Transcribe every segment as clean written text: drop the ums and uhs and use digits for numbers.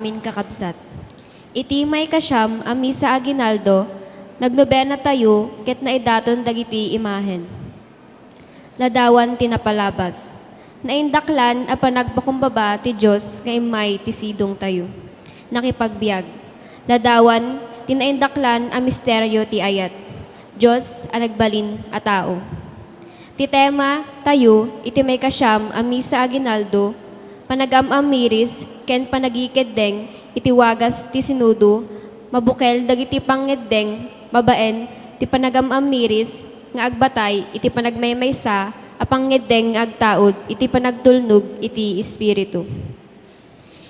Min kakabsat. Iti may kasyam ami sa aginaldo, nagnobena tayo, ket naidaton dagiti imahen. Ladawan tinapalabas. Naindaklan a panagpakumbaba ti Diyos nga imay ti sidong tayo. Nakipagbiag. Ladawan tinaindaklan a misteryo ti ayat. Diyos a nagbalin a tao. Ti tema tayo, iti may kasyam ami sa aginaldo, panagam-amiris, ken panagikedeng, iti wagas ti sinudo, mabukel dagiti pangeddeng, mabaen, ti panagam-amiris, nga agbatay, iti panagmaymaysa, a pangeddeng nga agtaod, iti panagtulnog, iti espiritu.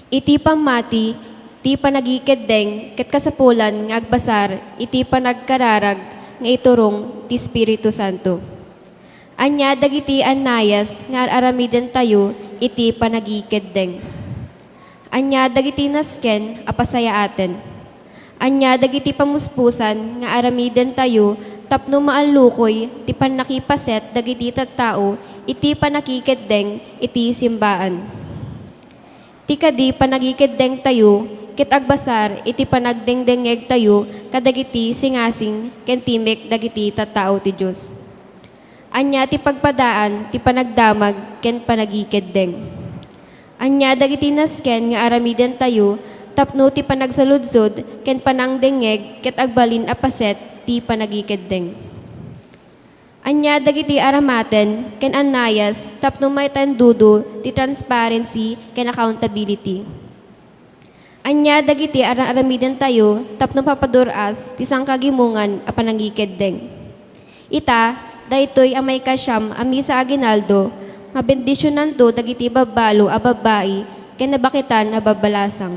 Iti pamati, ti panagikedeng, ket kasapulan, nga agbasar, iti panagkararag, nga iturong, ti Espiritu Santo. Anya dagiti anayas, nga aramiden tayo, iti panagikedeng. Anya dagiti nasken apasaya aten. Anya dagiti pamuspusan nga aramiden tayo tapno maalukoy ti panakipaset dagiti tattao iti panakikedeng iti simbaan. Ti kadi panagikedeng tayo ket agbasar iti panagdengdengeg tayo kadagiti singasing ken timek dagiti tattao ti Dios. Anya ti pagpadaan ti panagdamag ken panagikedeng. Anya dagiti nasken nga aramiden tayo tapno ti panagsaludsod ken panangdengeg ket agbalin a paset ti panagikedeng. Anya dagiti aramaten ken anayas tapno maitandudo ti transparency ken accountability. Anya dagiti aramiden tayo tapno papaduras ti sangkagimungan a panangikedeng. Ita daytoy amay kasyam ami sa aginaldo, mabendisyonan to dagiti babalo a babae ken nabakitan a babalasang.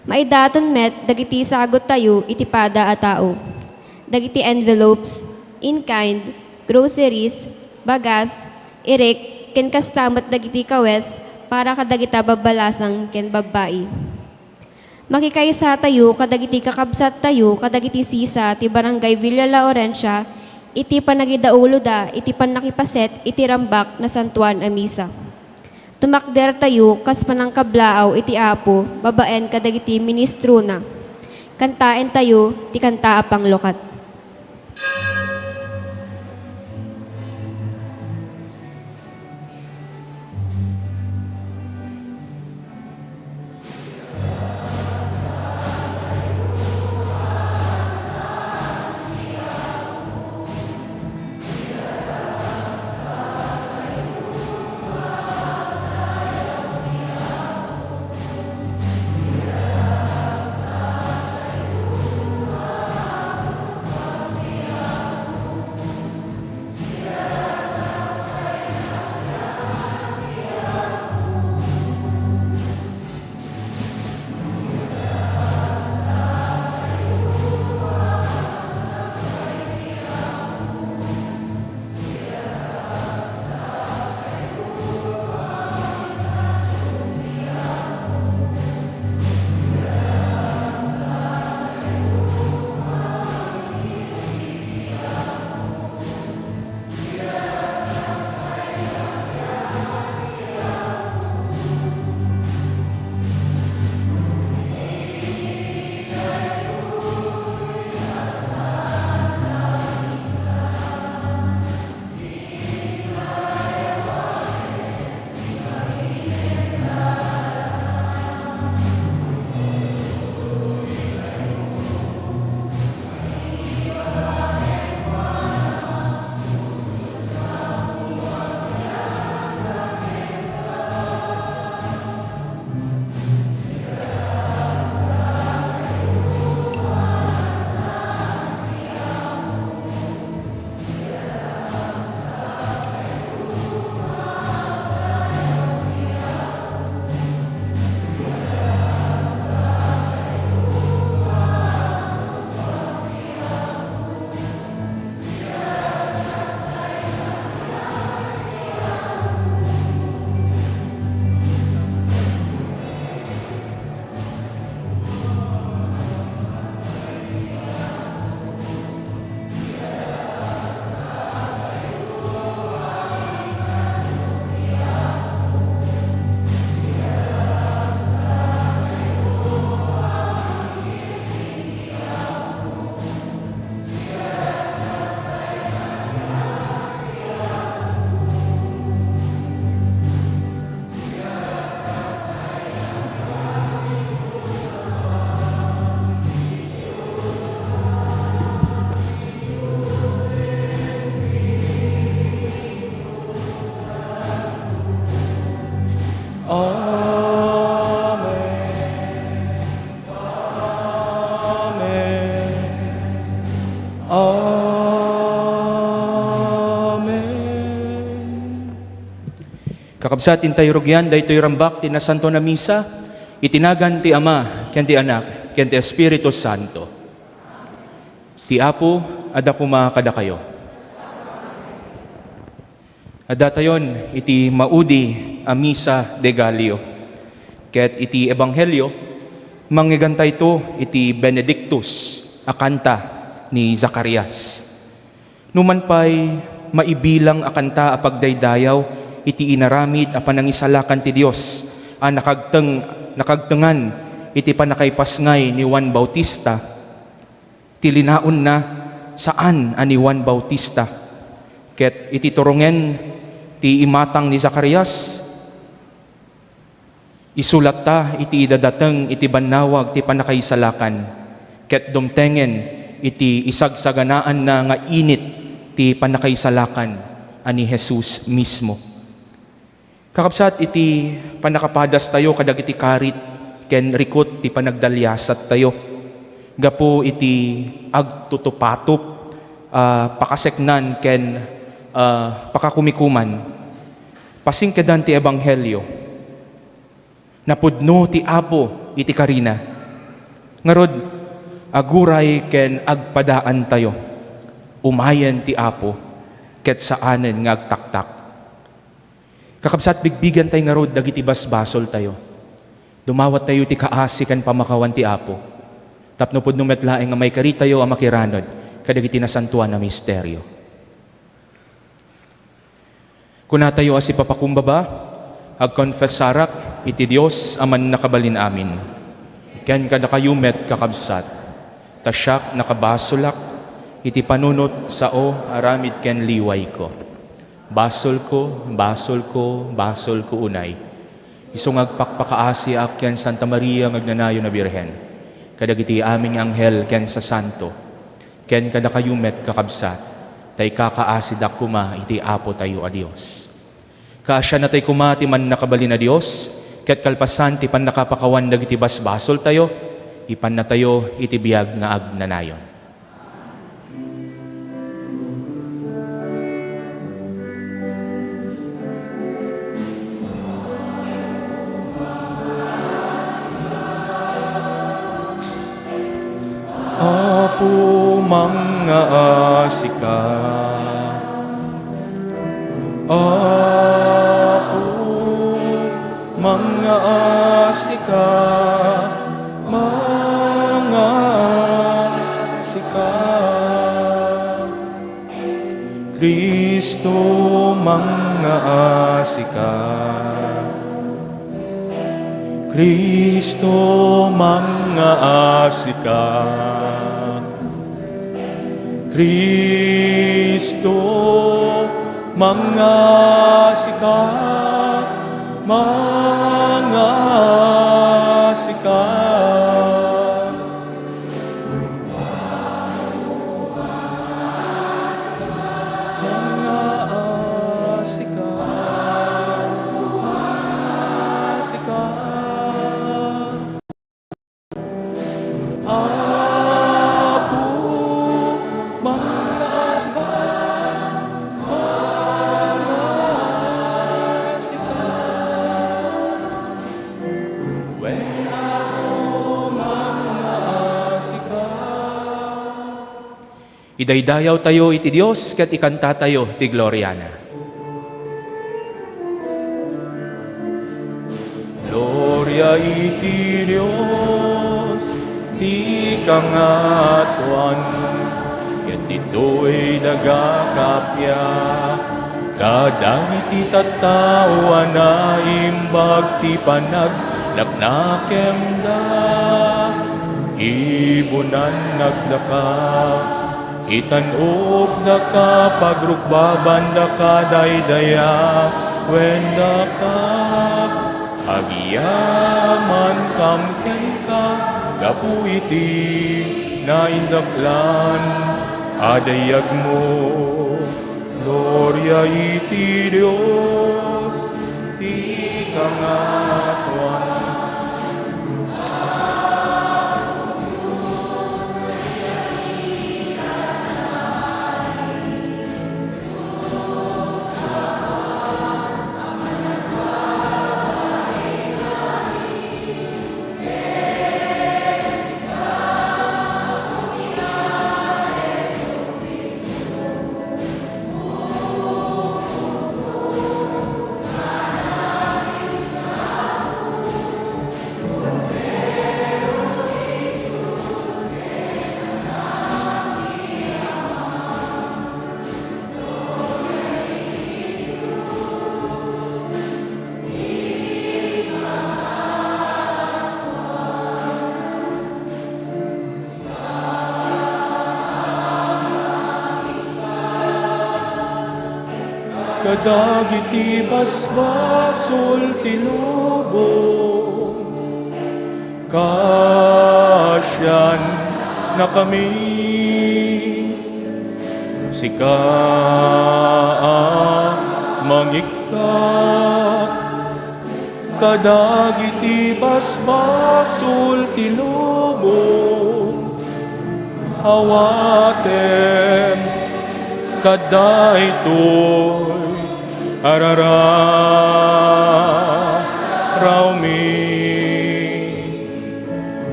Maidaton met dagiti sagot tayo iti pada a tao. Dagiti envelopes, in kind, groceries, bagas, irek, ken kastamat dagiti kawes para kadagita babalasang ken babae. Makikaysa tayo kadagiti kakabsat tayo kadagiti sisa ti barangay Villa Laurentia iti panagidaulo da, iti panakipaset, iti rambak na santuan a misa. Tumakder tayo, kas panangkablaaw, iti apo, babaen kadagiti ministro na. Kantaen tayo, ti kanta apang lokat. Kakabsat, intay rugyan, daytoy rambak, tinasanto na misa, itinagan ti Ama, ken ti Anak, ken ti Espiritu Santo. Ti Apo, ada kuma kada kayo. Ada tayon, iti maudi a misa de Galio. Ket iti Ebanghelyo, manggigantay to iti Benedictus, a kanta ni Zacarias. Numan pa'y maibilang a kanta a pagdaydayaw, iti inaramid a panangisalakan ti Dios a nakagtengan iti panakaipasngay ni Juan Bautista. Tilinaon na saan ani Juan Bautista. Ket iti turongen ti imatang ni Zacarias, isulat ta iti idadateng iti banawag ti panakaisalakan. Ket dumtengen iti isagsaganaan na nga init ti panakaisalakan ani Jesus mismo. Kakabsat, iti panakapadas tayo kadag iti karit ken rikot ti panagdalyasat tayo. Gapo iti agtutupatop, pakaseknan ken pakakumikuman. Pasingkedan ti Ebanghelyo. Napudno ti Apo iti karina. Ngarod, aguray ken agpadaan tayo. Umayan ti Apo ket saanen nga agtaktak. Kakabsat, bigbigan tayo nga rod, dagiti basbasol tayo. Dumawat tayo ti kaasi kan pamakawan ti Apo. Tapno pod numetlaeng nga may kari tayo ang makiranod, kadagiti nasantuan na misteryo. Kuna tayo as ipapakumbaba, agkonfessarak, iti Dios aman nakabalin amin. Ken kada kayumet kakabsat, tasyak nakabasolak, iti panunot sao aramid ken liway ko. Basol ko, basol ko, basol ko unay. Isong agpakpakaasi akyan Santa Maria ngagnanayo na Birhen. Kadagiti aming anghel ken sa santo. Ken kada kayumet kakabsat. Tay kakaasi dak kuma iti Apo tayo a Dios. Kaasya na tay kuma ti man nakabali na Dios. Ket kalpasan ti pan nakapakawan dagiti basbasol tayo. Ipan na tayo iti biag nga agnanayon. Apo mga asika, Apo mga asika, mga asika. Kristo mga asika, Kristo mga asika. Kristo mga sika, mga sika. Mga sika, mga sika. Idaydayaw tayo iti Dios ket ikanta tayo ti Gloriana. Gloria iti Dios ti kangatuan ket ito'y nagakapya kadagiti tattao na imbag ti panagnaknakemda ibunan nagdaka itanog na ka, pagrukbaban na ka, daydaya, wenda ka, agyaman kamken ka, gapu iti, naindaklan, adayag mo, Gloria iti Dios, ti kangatuan. kadagiti basbasol tinubong, kasyan na kami, sika mangikap, kadagiti basbasol tinubong, awatem kadaytoy arararaw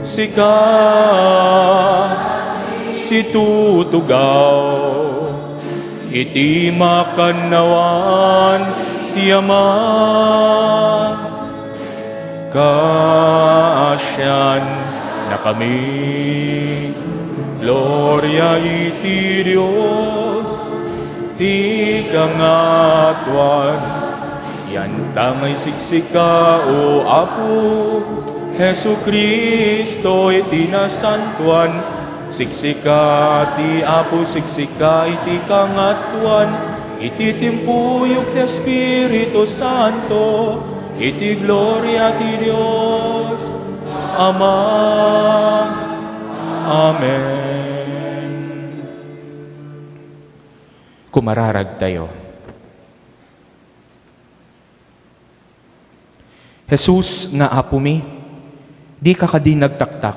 sika situtugaw iti makanawan ti Ama, kasyan na kami, gloria iti Dios ti kangatuan, yan tamay siksika o Apo Hesu Kristo iti nasantuan, siksika ti Apo, siksika iti kangatuan, iti timpuyok ti Espiritu Santo, iti gloria ti Dios Ama. Amen. Kumararag tayo. Jesus nga Apo mi, di ka kadin nagtaktak,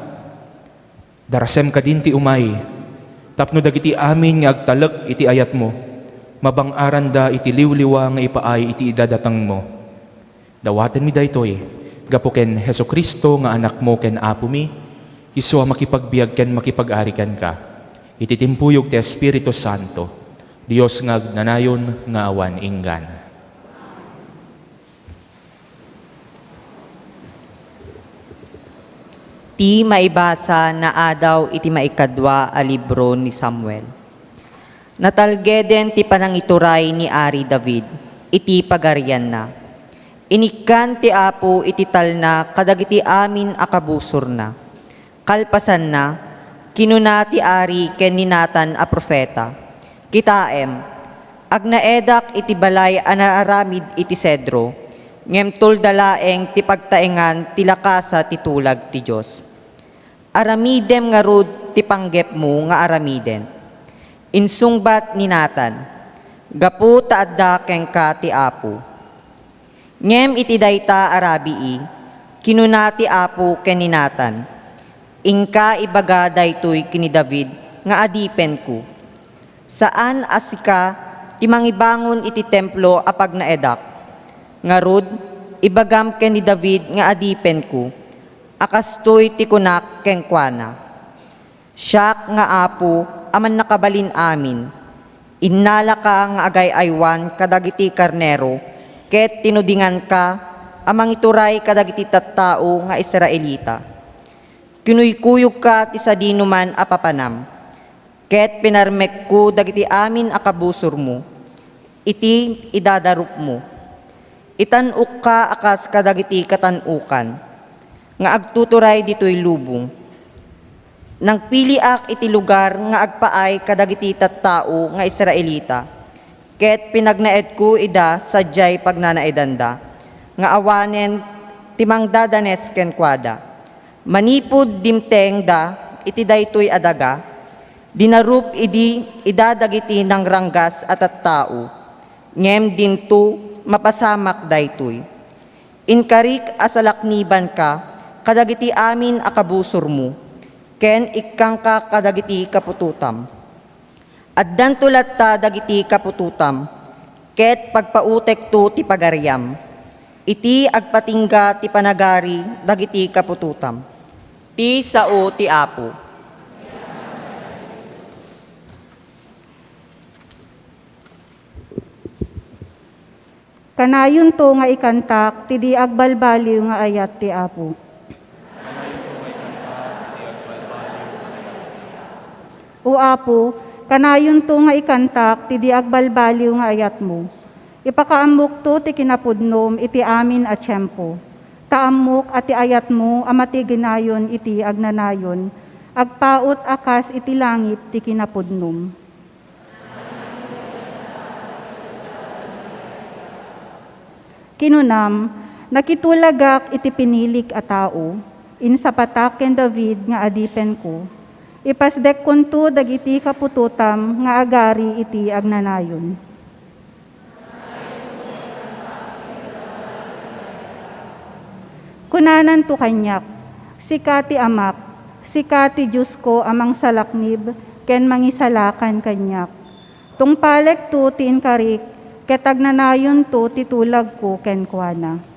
darasem kadin ti umay, tapno dagiti amin nga agtalek iti ayat mo, mabangaran da iti liwliwa nga ipaay iti idadatang mo. Dawaten mi daytoy, gapo ken Hesu Kristo nga anak mo ken Apo mi, iso makipagbiag ken makipag-arikan ka, iti timpuyog ti Espiritu Santo, Dios nga agnanayon nga awan inggan. Ti maibasa na adaw iti maikadwa a libro ni Samuel. Natalgeden ti panangituray ni Ari David, iti pagarian na. Inikan ti Apo iti talna kadagiti amin akabusor na. Kalpasan na, kinuna ti Ari ken ni Natan a profeta. Kitaem, agnaedak iti balay anaaramid iti sedro, ngem tuldalaeng ti pagtaengan ti lakasa ti tulag ti Dios. Aramidem nga rod ti panggep mo nga aramiden. Insungbat ni Natan, gapu taadda ken ka ti Apo. Ngem iti dayta arabii, kinuna ti Apo ken ni Natan, ingka ibaga daytoy kini David nga adipen ko. Saan asika ti mangibangon iti templo apag naedak? Ngarud, ibagam ken ni David nga adipen ko, akastoy ti kunak ken kuana. Siak nga Apo, aman nakabalin amin, innala ka nga agay-aywan kadagiti karnero, ket tinudingan ka, amang ituray kadagiti tattao nga Israelita. Kinuykuyog ka ti sadinuman apapanam, ket pinarmek ko dagiti amin akabusor mo, iti idadarup mo. Itanuk ka akas kadagiti katanukan, nga agtuturay ditoy lubong. Nang piliak iti lugar nga agpaay kadagiti tattao nga Israelita, ket pinagnaed ko ida sadyay pagnanaedanda, nga awanen timang dadanes ken kuada. Manipod dimteng da iti daytoy adaga, dinarup idi idadagiti ng ranggas at tattao, ngem dinto mapasamak daytoy. Inkarik asalakniban ka, kadagiti amin akabusor mo, ken ikkang ka kadagiti kapututam. Addan tulat ta dagiti kapututam, ket pagpautek to ti pagariam, iti agpatingga ti panagari dagiti kapututam. Ti sao ti Apo. Kanayon to nga ikantak, ti di agbalbaliw nga ayat ti Apo. O Apo, kanayon to nga ikantak, ti di agbalbaliw nga ayat mo. Ipakaamok to ti kinapudnom, iti amin at tiyempo. Taamok at ti ayat mo, amati ginayon iti agnanayon, agpaot akas iti langit ti kinapudnom. Kinunam, nakitulagak iti pinilik a tao, insapatak ken David nga adipen ko. Ipasdek kunto dagiti kapututam nga agari iti agnanayon. Kunanan to kanyak, sikati amak, sikati Diyos ko amang salaknib, ken mangisalakan kanyak. Tungpalek to ti inkarik, ketagnanayon to titulag ko ken kuana.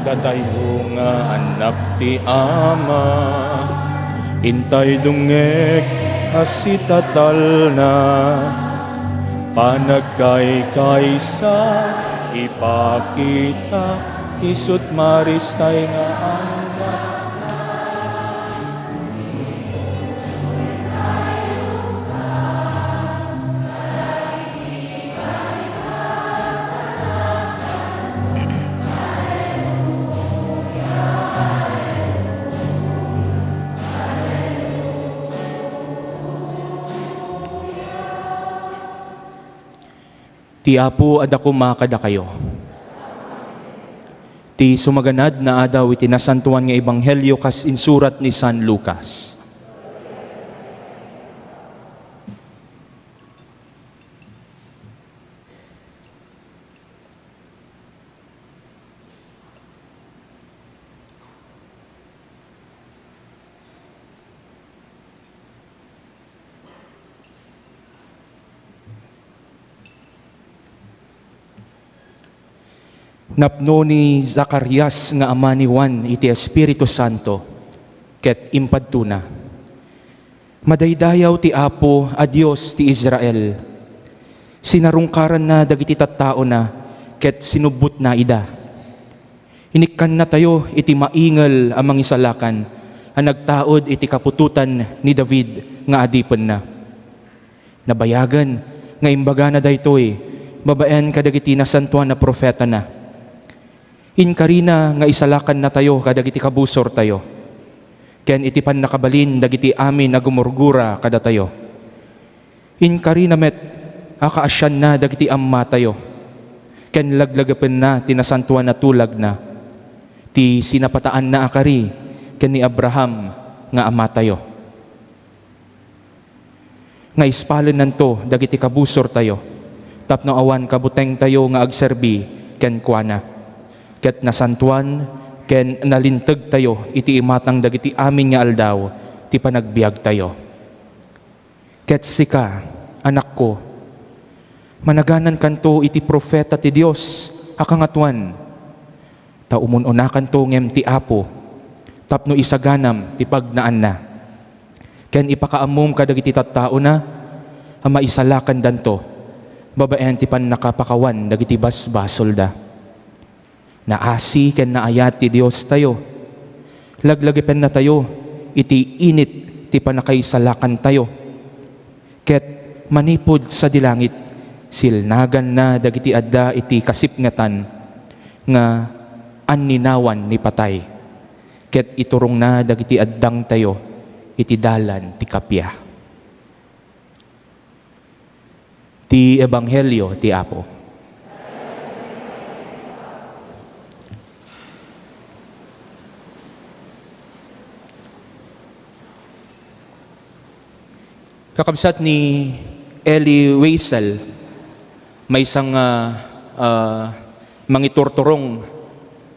Datayo nga anak ti ama, intay dungeg asitatal na, panagkay kaysa ipakita, isut maristay nga anak. Ti Apo adako makada kayo. Ti sumaganad na adaw iti nasantuan nga ebanghelyo kas insurat ni San Lucas. Napno ni Zacarias nga ama ni Juan iti Espiritu Santo, ket impadtuna. Madaydayaw ti Apo a Dios ti Israel. Sinarungkaran na dagiti tattao na, ket sinubot na ida. Inikkan na tayo iti maingal a mangisalakan, a nagtaod iti kapututan ni David nga adipen na. Nabayagan nga imbaga na daytoy, babaen kadagiti nasantuan na profeta na. Inkarina nga isalakan na tayo kadagiti kabusor tayo. Ken iti pan nakabalin dagiti amin na gumurgura kada tayo. Inkarina met akaasyan na dagiti amma tayo. Ken laglagapen na tinasantuan na tulag na. Ti sinapataan na akari ken ni Abraham nga ama tayo. Nga ispalen nanto dagiti kabusor tayo. Tapno awan kabuteng tayo nga agserbi ken kuana. Ket nasantuan, ken nalintag tayo, iti imatang dagiti amin nga aldaw, ti panagbiag tayo. Ket sika, anak ko, managanan kanto iti profeta ti Dios, akangatuan, ta umununakan to ngem ti Apo, tapno isaganam ti pagnaan na. Ken ipakaamom kadagiti tattao na, ama isalakan danto, babaen ti pan nakapakawan dagiti basbasol da. Naasi ken naayat ti Dios tayo. Laglagapen na tayo, iti init ti panakaisalakan tayo. Ket manipod sa dilangit, silnagan na dagiti adda iti kasipngatan nga anninawan ni patay. Ket iturong na dagiti addang tayo, iti dalan ti kapya. Ti ebanghelyo ti Apo. Kakabsat ni Eli Weisel, may isang mangiturturong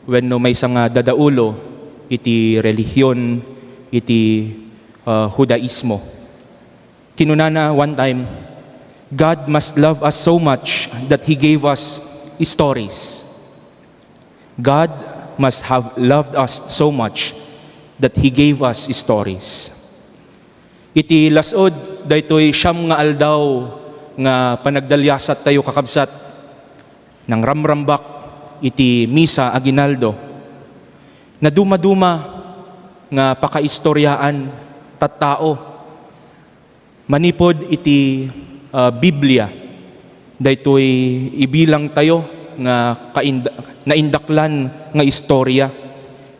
wenno may isang dadaulo iti relihiyon, iti Judaismo. Kinunana one time, God must love us so much that He gave us stories. God must have loved us so much that He gave us stories. Iti lasod, daytoy siyam nga aldaw nga panagdalyasat tayo kakabsat. nang ramrambak iti misa aginaldo, na duma-duma nga pakaistoryaan tattao, manipod iti Biblia, daytoy ibilang tayo nga naindaklan nga istorya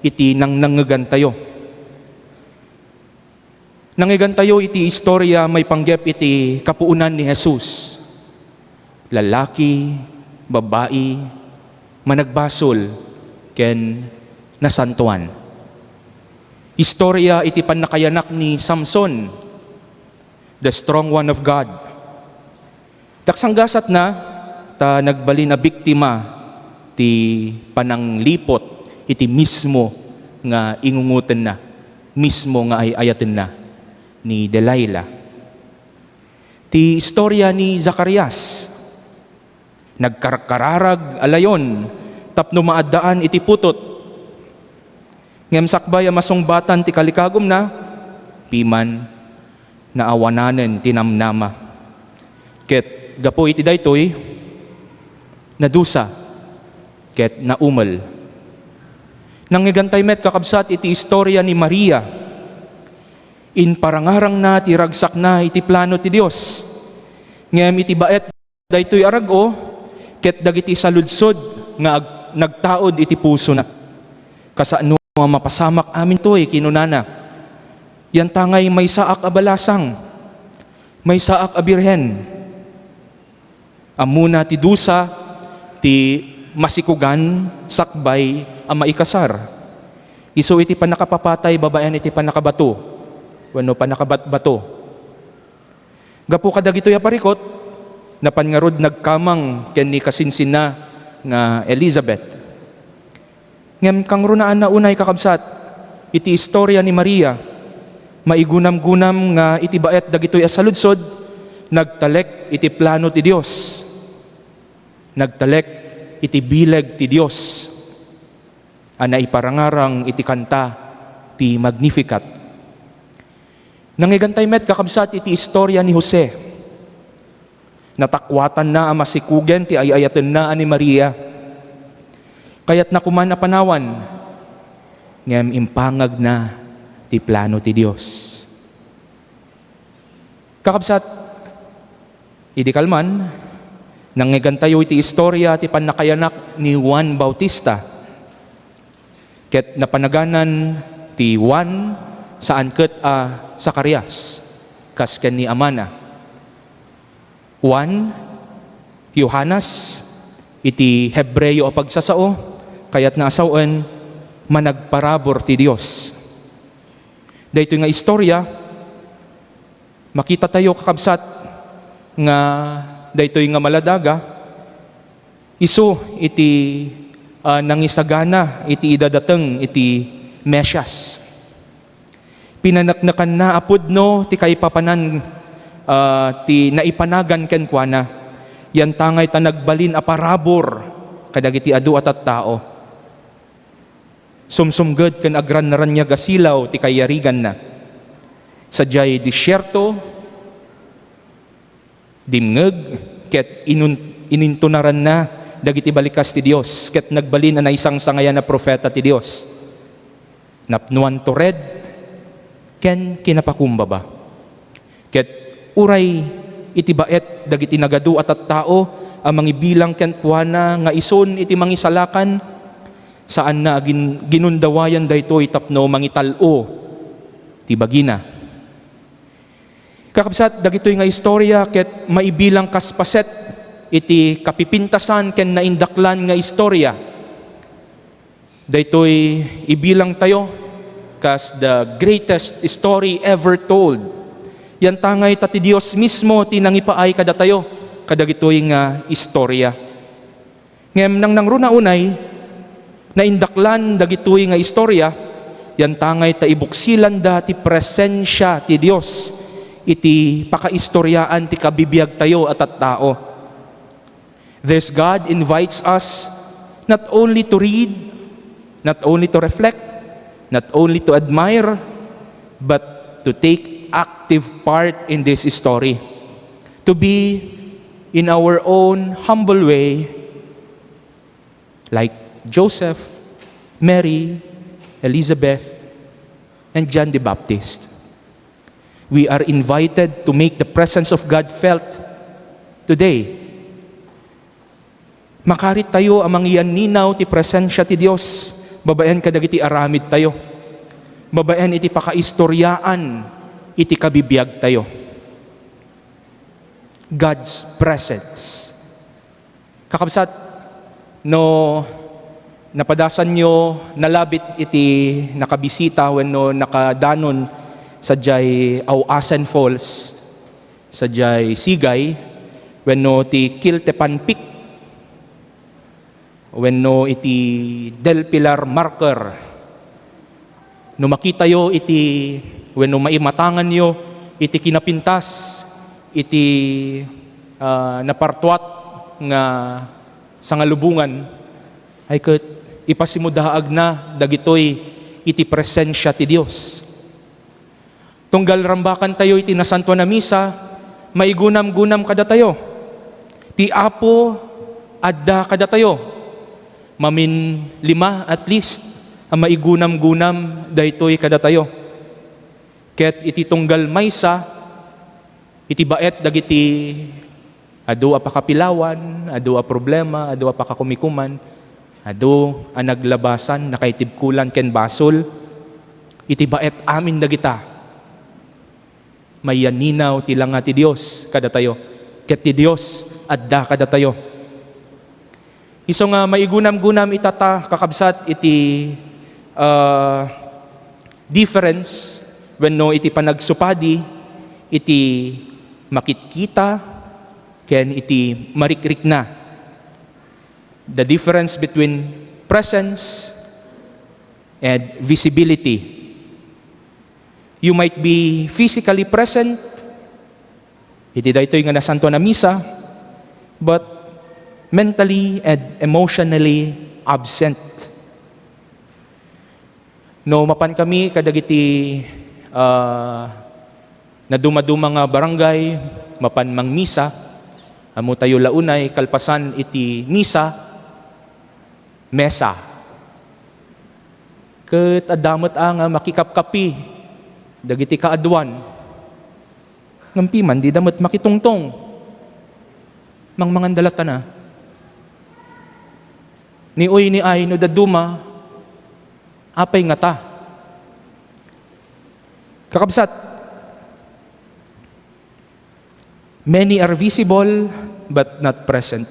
iti nangangagan tayo. Nangigan tayo iti istorya may panggep iti kapuunan ni Jesus. Lalaki, babae, managbasol, ken nasantuan. Istorya iti panakayanak ni Samson, the strong one of God. Taksanggasat na, ta nagbali na biktima ti pananglipot iti mismo nga ingungutan na, mismo nga ayaten na ni Delilah. Ti istorya ni Zacarias, nagkarkararag alayon, tapno maadaan iti putot. Ngem sakbay a masungbatan ti kalikagom na, piman naawananen tinamnama. Ket gapo iti daytoy, nadusa, ket naumal. Nangigantay met kakabsat iti istorya ni Maria, in parangarang na ti ragsak na iti plano ti Dios. Ngem iti baet daytoy arago, ket dagiti saludsod nga nagtaod iti puso na. Kasano mapasamak amin toy kinunana. Yan tangay may saak abalasang, may saak abirhen. Amuna ti dusa ti masikugan sakbay ang maikasar. Iso iti panakapapatay babaen iti panakabato. Wano panakabato. Gapu kadagitoy a parikot, napangarod nagkamang ken ni kasinsina nga Elizabeth. Ngem kang runaan na unay kakabsat, iti istorya ni Maria, maigunam-gunam nga iti baet dagitoy a saludsod, nagtalek iti plano ti Dios. Nagtalek iti bileg ti Dios. Ana iparangarang iti kanta ti Magnificat. Nangigantay met kakabsat iti istorya ni Jose. Natakwatan na ang masikugen ti ayayaten na ni Maria. Kaya't nakuman na panawan, ngem impangag na ti plano ti Dios. Kakabsat, idi kalman, nangigantayo iti istorya ti panakayanak ni Juan Bautista. Ket napanaganan ti Juan saan ket Zacarias, kas ken ni Amana. Juan, Yohanas, iti Hebreyo a pagsasao, kayat nga asawen, managparabor ti Dios. Daytoy nga istorya, makita tayo kakabsat nga daytoy nga maladaga, isu iti nangisagana, iti idadateng, iti Mesyas. Pinanaknakan na apudno ti kaipapanan ti naipanagan ken kuana. Yan tangay ta nagbalin a parabor kadagiti adu at tao. Sumsumged ken agran na ranya gasilaw ti kayarigan na. Sadyay disyerto, dimngeg, ket inintunaran na dagiti balikas ti Dios, ket nagbalin na isang sangayan na propeta ti Dios. Napnuan to red, ken kinapakumbaba. Ket uray iti baet dagiti nagadu at tao ang mangibilang ken kuana nga ison iti mangisalakan saan na ginundawayan daytoy tapno mangitalo ti bagina. Kakabsat dagitoy nga istorya ket maibilang kaspaset iti kapipintasan ken naindaklan nga istorya. Daytoy ibilang tayo kas the greatest story ever told. Yan tangay ti Dios mismo tinangipaay kada tayo kadagitoy nga istorya. Ngem nang nangruna unay naindaklan dagitoy nga istorya, yan tangay ta ibuksilan da ti presensya ti Dios iti pakaistoryaan ti kabibiyag tayo at tao. This God invites us not only to read, not only to reflect, not only to admire, but to take active part in this story. To be in our own humble way like Joseph, Mary, Elizabeth, and John the Baptist. We are invited to make the presence of God felt today. Makarit tayo amang iyan ninaw ti presensya ti Dios. Babaen kadagiti aramid tayo. Babaen iti pakaistoryaan iti kabibiyag tayo. God's presence. Kakabsat, no napadasan nyo nalabit iti nakabisita wenno nakadanon sa jay Awasan Falls, sa jay Sigay, wenno ti Kiltepan Peak, wenno iti Del Pilar Marker. No makita yo iti, wenno maimatangan yo iti kinapintas, iti napartuat nga sangalubungan, ay ket ipasimudaag na dagitoy iti presensya ti Dios. Tunggal rambakan tayo iti nasanto na misa, maigunam-gunam kada tayo. Ti Apo adda kada tayo. Mamin 5 at least ang maigunam-gunam daytoy kada tayo. Ket iti tunggal maysa, iti baet dagiti adu a pakapilawan, adu a problema, adu a pakakumikuman, adu a naglabasan, nakaitibkulan ken basol, iti baet amin dagita. Mayaninaw ti langa ti Dios kada tayo. Ket ti Dios adda kada tayo. Iso nga maigunam-gunam itata kakabsat iti difference wenno iti panagsupadi iti makitkita ken iti marikrik na. The difference between presence and visibility. You might be physically present, iti daytoy nga nasanto na misa, but mentally and emotionally absent. No mapan kami kadagiti na dumaduma nga barangay, mapan mang misa, amo tayo launay kalpasan iti misa, mesa. Ket adamot nga makikapkapi dagiti kaadwan. Ngampi man di damot makitungtong. Mangmangan dalata na. Ni uy ni ay no daduma, apay nga ta. Kakabsat, many are visible but not present.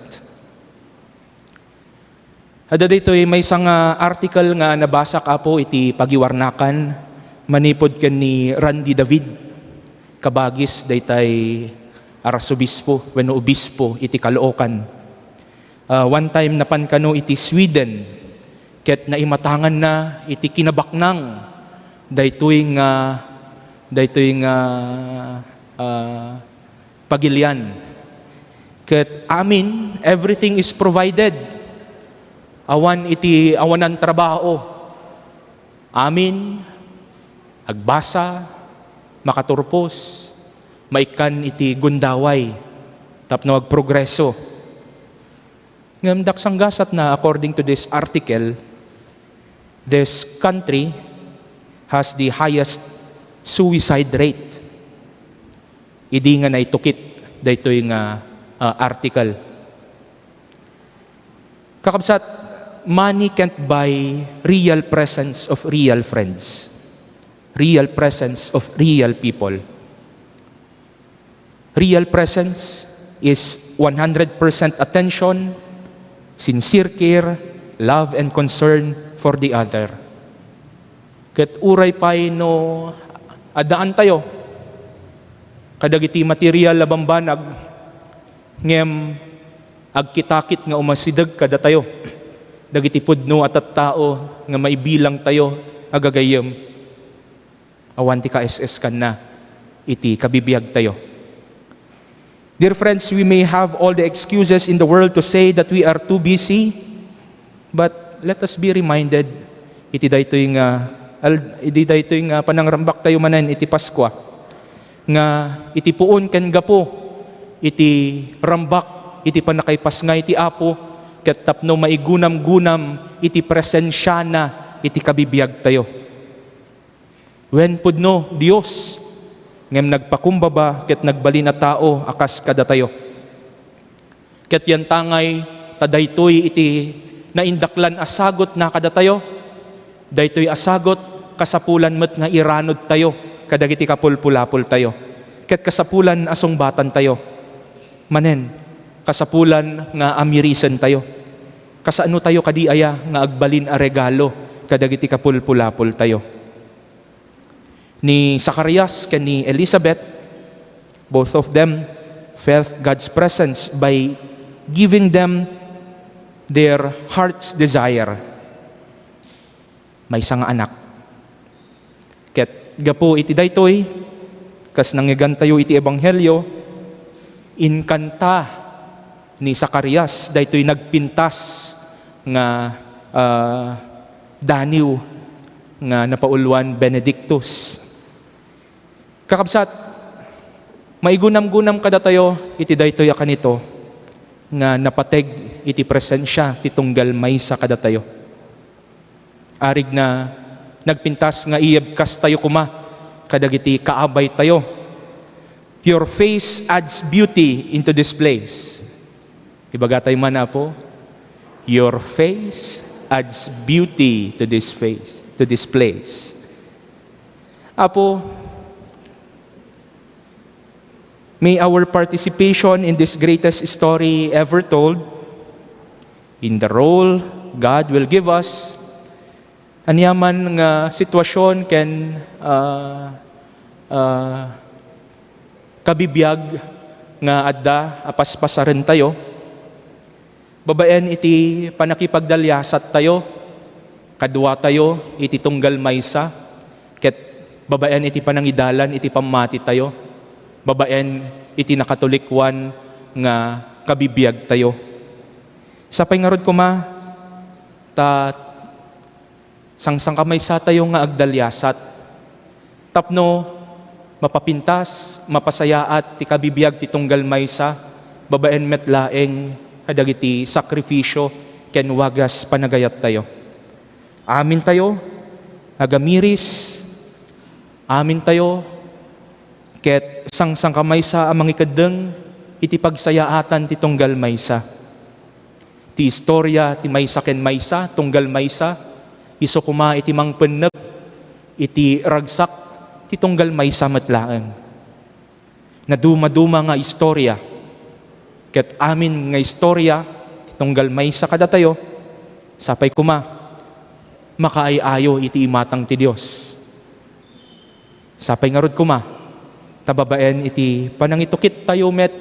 Ada dito'y may isang article nga nabasa ka po iti pagiwarnakan manipod ken ni Randy David kabagis daytay arsobispo wenno obispo iti Caloocan. One time napan kano iti Sweden ket naimatangan na iti kinabaknang daytoy nga pagilian. Ket amin everything is provided. Awanan trabaho. Amin agbasa, makaturpos, maikan iti gundaway, tapno agprogreso. Ngam daksang gasat na according to this article, this country has the highest suicide rate. Idi nga naitukit daytoy nga article. Kakabsat, money can't buy real presence of real friends. Real presence of real people. Real presence is 100% attention, sincere care, love and concern for the other. Ket uray pay no adaan tayo kadagiti material labambanag ngem agkitakit nga umasidag kada tayo dagiti pudno at tao nga maibilang tayo agagayem. Awan ti ka-SS kan na iti kabibiyag tayo. Dear friends, we may have all the excuses in the world to say that we are too busy, but let us be reminded iti daytoy nga panangrambak tayo manen iti Paskwa nga iti puon ken gapo iti rambak iti panakaypasngay ti Apo ket tapno maigunam-gunam iti presensya na iti kabibiyag tayo. Wen pudno Dios ngem nagpakumbaba ket nagbali na tao akas kada tayo. Ket yan tangay tadaytoy iti naindaklan asagot na kada tayo. Daytoy asagot kasapulan met nga iranod tayo kadagiti kapulpulapol tayo. Ket kasapulan asong batan tayo. Manen kasapulan nga amirisen tayo. Kasano tayo kadiaya nga agbalin a regalo kadagiti kapulpulapol tayo. Ni Zacarias ken ni Elizabeth, both of them felt God's presence by giving them their heart's desire. May isang anak. Ket gapo iti daytoy, kas nangyigan tayo iti ebanghelyo, inkanta ni Zacarias, daytoy nagpintas nga daniw nga napaulwan Benedictus. Kakabsat, maigunam-gunam kada tayo iti daytoy akanito nga napateg iti presensya ti tunggal maysa kada tayo. Arig na nagpintas nga iebkas tayo kuma kadagiti kaabay tayo. Your face adds beauty into this place. Ibaga tayo man po, your face adds beauty to this face, to this place. Apo, may our participation in this greatest story ever told, in the role God will give us, anyaman nga sitwasyon ken kabibiyag nga adda apaspasaran tayo, babaen iti panakipagdalyasat tayo, kadwa tayo iti tunggal maysa, ket babaen iti panangidalan iti pamati tayo, babaen iti nakatolikwan nga kabibiyag tayo. Sapay nga rod kuma, sangsang kamaysa tayo nga agdalyasat. Tapno, mapapintas, mapasayaat, ti kabibiyag ti tunggal maysa, babaen metlaeng kadagiti sakripisyo, ken wagas panagayat tayo. Amin tayo, agamiris, amin tayo, ket sangsang kamaysa amang ikadeng, iti pagsayaatan ti tunggal maysa. Ti istorya, ti maysa ken maysa, tunggal maysa, iso kuma iti mangpenep, iti ragsak, ti tunggal maysa metlaeng. Naduma-duma nga istorya, ket amin nga istorya, ti tunggal maysa kada tayo, sapay kuma, makaayayo iti imatang ti Dios. Sapay nga rod kuma, tababaen iti panangitukit tayo met,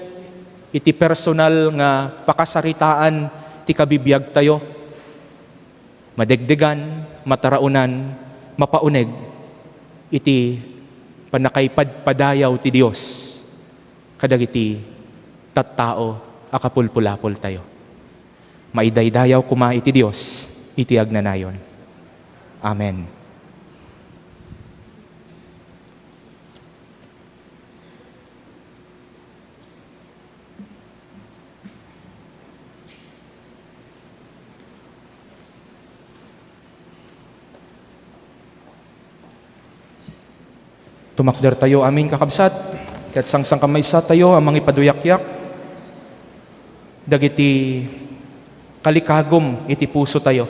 iti personal nga pakasaritaan ti kabibiyag tayo, madegdegan, mataraunan, mapauneg, iti panakaipadpadayaw ti Dios kadagiti tattao akapulpulapol tayo. Maidaydayaw kuma iti Dios, iti agnanayon. Amen. Tumakder tayo aming kakabsat, ket sangsang kamaysa tayo amang ipaduyakyak, dagiti kalikagom iti puso tayo,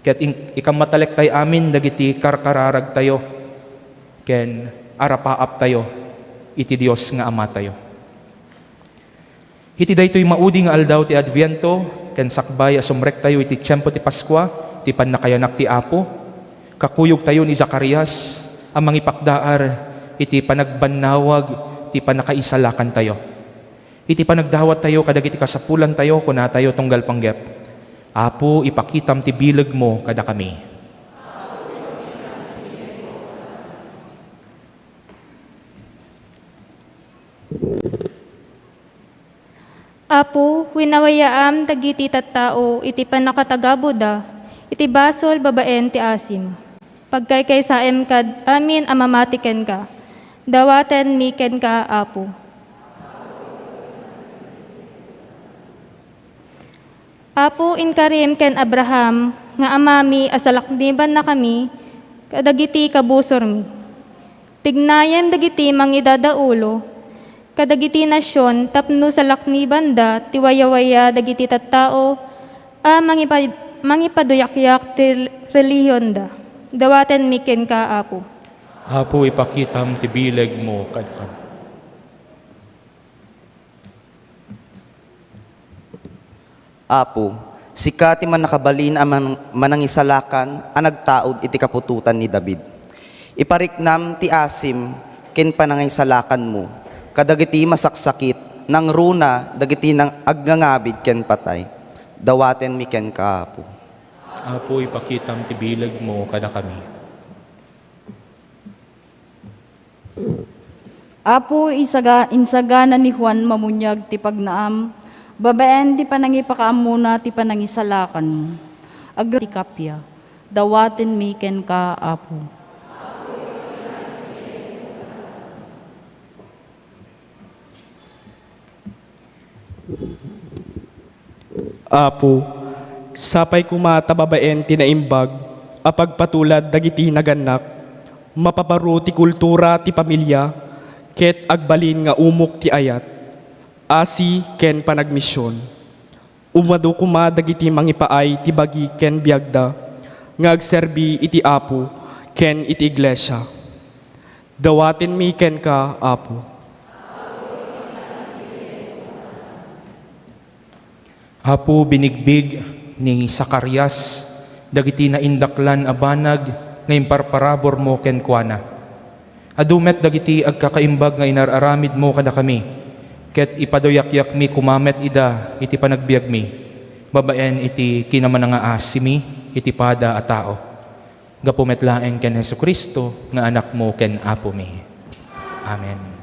ket ikamatalek tayo amin dagiti karkararag tayo, ken arapaap tayo, iti Dios nga Ama tayo. Iti daytoy maudi nga aldaw ti Adviento, ken sakbay asumrek tayo iti tiyempo ti Paskwa, ti pannakayanak ti Apo, kakuyog tayo ni Zacarias, amang ipakdaar, iti panagbanawag, iti panakaisalakan tayo. Iti panagdawat tayo, kadagiti kasapulan tayo, kuna tayo tunggal panggep. Apo, ipakitam ti bilag mo kada kami. Apo, winawayaam dagiti tattao, iti panakatagaboda, iti basol babaen ti asim. Pagkay saem kad amin amamatiken ka, dawaten miken ka, Apo. Apo inkarim ken Abraham, nga amami asalakniban na kami, kadagiti kabusor mi. Tignayem dagiti mangidadaulo, kadagiti nasyon tapno sa lakniban da, tiwayawaya dagiti tattao, mangipaduyakyak ti reliyon da. Dawaten mi ken ka, Apo. Apo, ipakitam ti bileg mo kadkan. Apo, sikati man nakabalin ang manangisalakan ang nagtaod iti kapututan ni David. Ipariknam ti asim ken panangisalakan mo, kadagiti masaksakit, nang runa, dagiti nang agnangabid ken patay. Dawaten mi ken ka, Apo. Apo, ipakitam ti bileg mo kada kami. Apo insagana ni Juan mamunyag ti pagnaam, babaen ti panangipakaam muna ti panangisalakan mo. Agra ti kapya, dawaten mi ken ka, Apo. Apo, sapay kumatababaen ti naimbag, apagpatulad dagiti naganak, mapaparo ti kultura ti pamilya, ket agbalin nga umok ti ayat, asi ken panagmisyon. Umado kuma dagiti mangipaay ti bagi ken biagda, nga agserbi iti Apo, ken iti iglesia. Dawaten mi ken ka, Apo. Apo, binigbig ni Zacarias, dagiti na indaklan abanag, nga imparparabor mo ken kuana. Adumet dagiti agkakaimbag nga inararamid mo kada kami, ket ipadoyak-yak mi kumamet ida iti panagbiag mi, babaen iti kinaman nga asimi, iti pada a tao. Gapumetlaeng ken Jesucristo, nga anak mo ken Apo mi. Amen.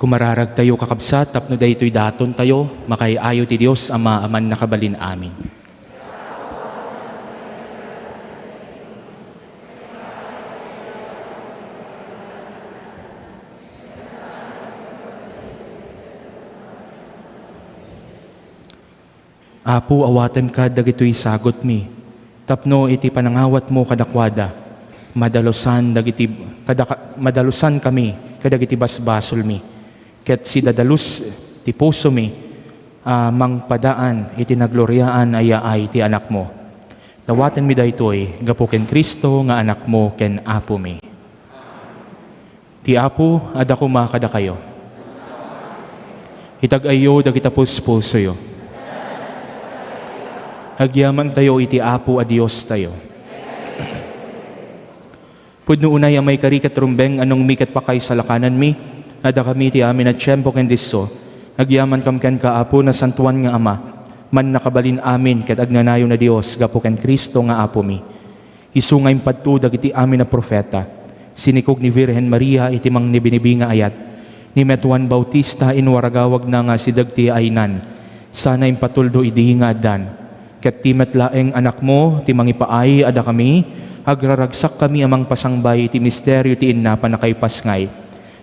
Kumararag tayo kakabsat, tapno daytoy daton tayo, makaiayo ti Dios ama aman nakabalin amin. Apo, awatem ka dagitoy sagot mi. Tapno iti panangawat mo kadakwada. Madalusan kami kadagiti basbasol mi. Ket si dadalus ti puso mi mangpadaan iti nagloryaan ay ti anak mo. Dawaten mi daytoy gapo ken Kristo nga anak mo ken Apo mi. Ti Apo adako makada kayo. Itag-ayo dagita puso yo. Agyaman tayo iti Apo a Dios tayo. Pudno unay amay karikat rumbeng anong mikat pakay sa lakanan mi, ada kami ti amin at tiyempo ken disso. Agyaman kam ken ka Apo na santuan nga Ama, man nakabalin amin ket agnanayo na Dios gapo ken Kristo nga Apo mi. Isungay padto dagiti amin na profeta, sinikog ni Virhen Maria iti mang nibinibi nga ayat, ni Metuan Bautista inwaragawag na nga si dagti aynan, sana impatuldo idi nga adan. Ket ti metlaeng anak mo, ti mangipaay ada kami, agraragsak kami amang pasangbay ti misteryo ti inna panakaypasngay.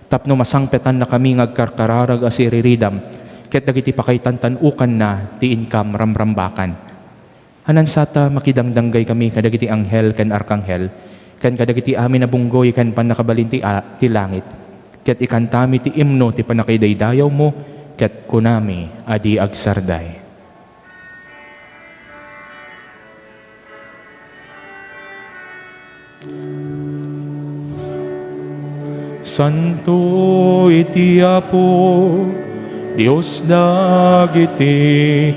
Tapno masangpetan na kami ngagkarkararag as iriridam, ket dagiti pakaitantanukan na ti inkam ramrambakan. Hanansata makidangdanggay kami kadagiti anghel ken arkanghel, ken kadagiti amin na bunggoy ken panakabalin ti langit. Ket ikantami ti imno ti panakaydaydayaw mo, ket kunami adi agsarday. Santo iti Apo, Dios dagiti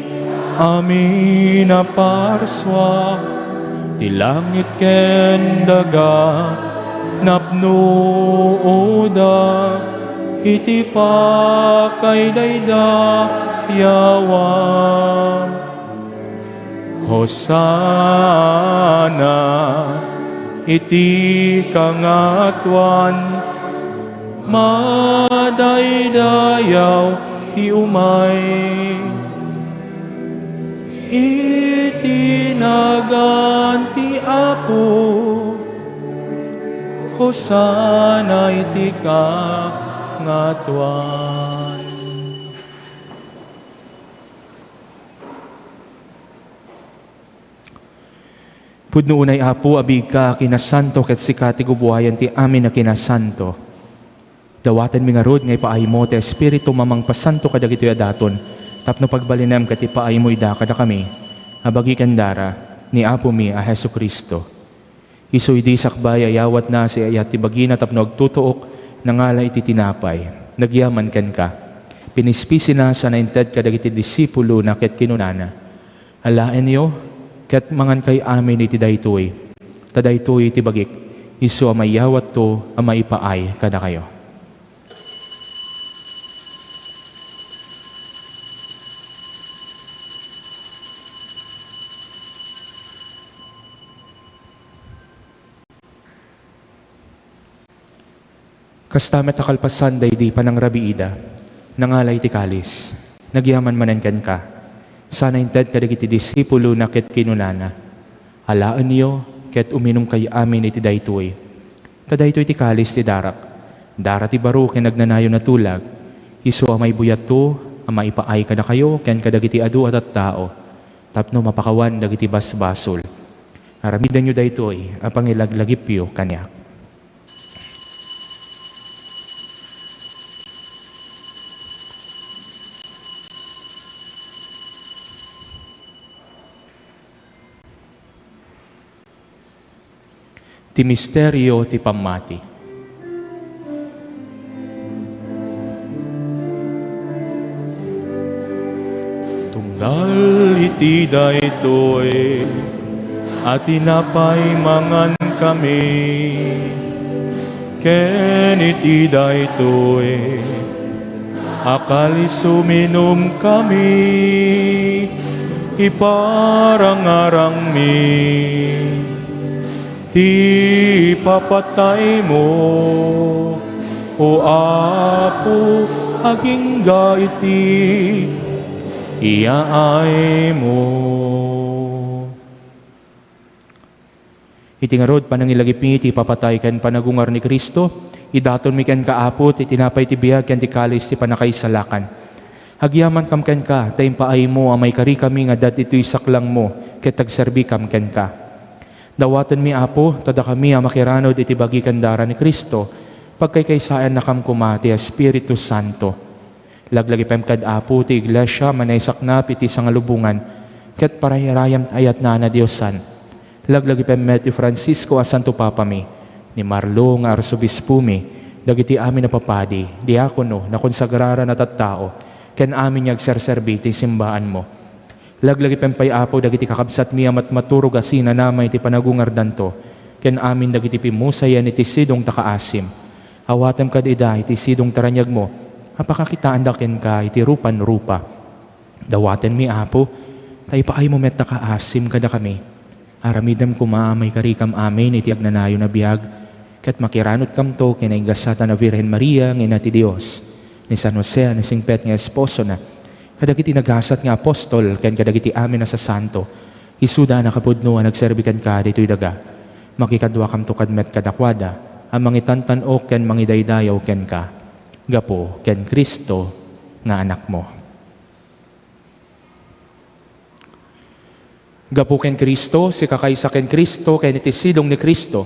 amin a parswa, ti langit ken daga, napno oda, iti pakaydayda yawa. Hosana iti kangatuan, madaydayaw ti umay, itinagan ti Apo, hosana iti kangatuan. Pudno unay Apo, abig ka kinasanto ket sikati gubuhayan ti amin na kinasanto. Dawaten mi nga rod ngay paay mo ti Espiritu mamang pasanto kadagito daton, tapno pagbalinem ket ipaay mo ida kada kami, abagi kandara ni Apo mi a Hesu Kristo. Isu idi sakbay ayawat na si ayat ti bagina tapno agtutuok nangala iti tinapay, nagyaman ken ka. Pinispisi na sa nainted kadagiti disipulo na ket kinunana. Alaen yo, ket mangan kay amin iti daytoy. Tadaytoy iti bagik, isu amayawat to amaipaay kada kayo. Kastamet akalpasan daydi panang rabiida, nangalay ti kalis, nagyaman manen ken ka, sana inted kadagiti disipulo na ket kinunana, alaan niyo ket uminom kay amin iti daytoy. Tadaytoy ti kalis ti darak, dara ti baro ken nagnanayo na tulag, isu amay buyat to, amay ipaay kada kayo ken kadagiti adu at tao, tapno mapakawan dagiti basbasol. Aramidan nyo daytoy, ang pangilaglagipyo kanyak. Ti misteryo ti pamati. Tunggal iti daytoy, at tinapay mangan kami, ken iti daytoy, akali suminom kami, iparangarang mi. Ti papatay mo, o Apo, agingga iti iyaay mo. Iti ngarod panangilagip iti papatay ken panagungar ni Kristo, idaton mi ken kaapot iti tinapay ti biag ken ti kalis ti panakaisalakan. Hagyaman kam ken ka, tayo paay mo amay kari kami nga dat ito'y saklang mo, ket tagserbi kam ken ka. Dawatan mi apo, tada kami makiranod iti bagi kandara ni Kristo, pagkaykaysaan na kam kuma ti Espiritu Santo. Laglagi pem kad apo ti iglesia manaysak na iti sangalubungan, ket parahirayam ayat na Diyosan. Laglagi pem met ti Francisco a Santo Papa mi, ni Marlo nga arsobispo mi, dagiti amin na papadi, diakono na konsagrara na tattao, ken amin yagserserbi ti simbaan mo. Laglagi pempay apo dagiti kakabsat mi amat maturog asina namay ti panagungar danto, ken amin dagiti pimusayan iti sidong takaasim. Awatem kad ida iti sidong taranyag mo, apakakitaan da ken ka iti rupan-rupa. Dawaten mi apo, tayo paay mo met takaasim kada kami. Aramidam kumaamay karikam amin iti agnanayo na biyag, ket makiranot kam to kinaingasata na Virgen Maria ng ina ti Dios, ni San Jose ni singpet nga esposo na, kadagiti nagasat nga apostol, ken kadagiti amin na sa santo, isuda na kapudno nagserbikan ka dito'y daga, makikadwa kam to kadmet kadakwada, ang mangitantanok ken mangidaydayaw ken ka, gapo ken Kristo nga anak mo. Gapo ken Kristo, si kakaysa ken Kristo, ken iti sidong ni Kristo,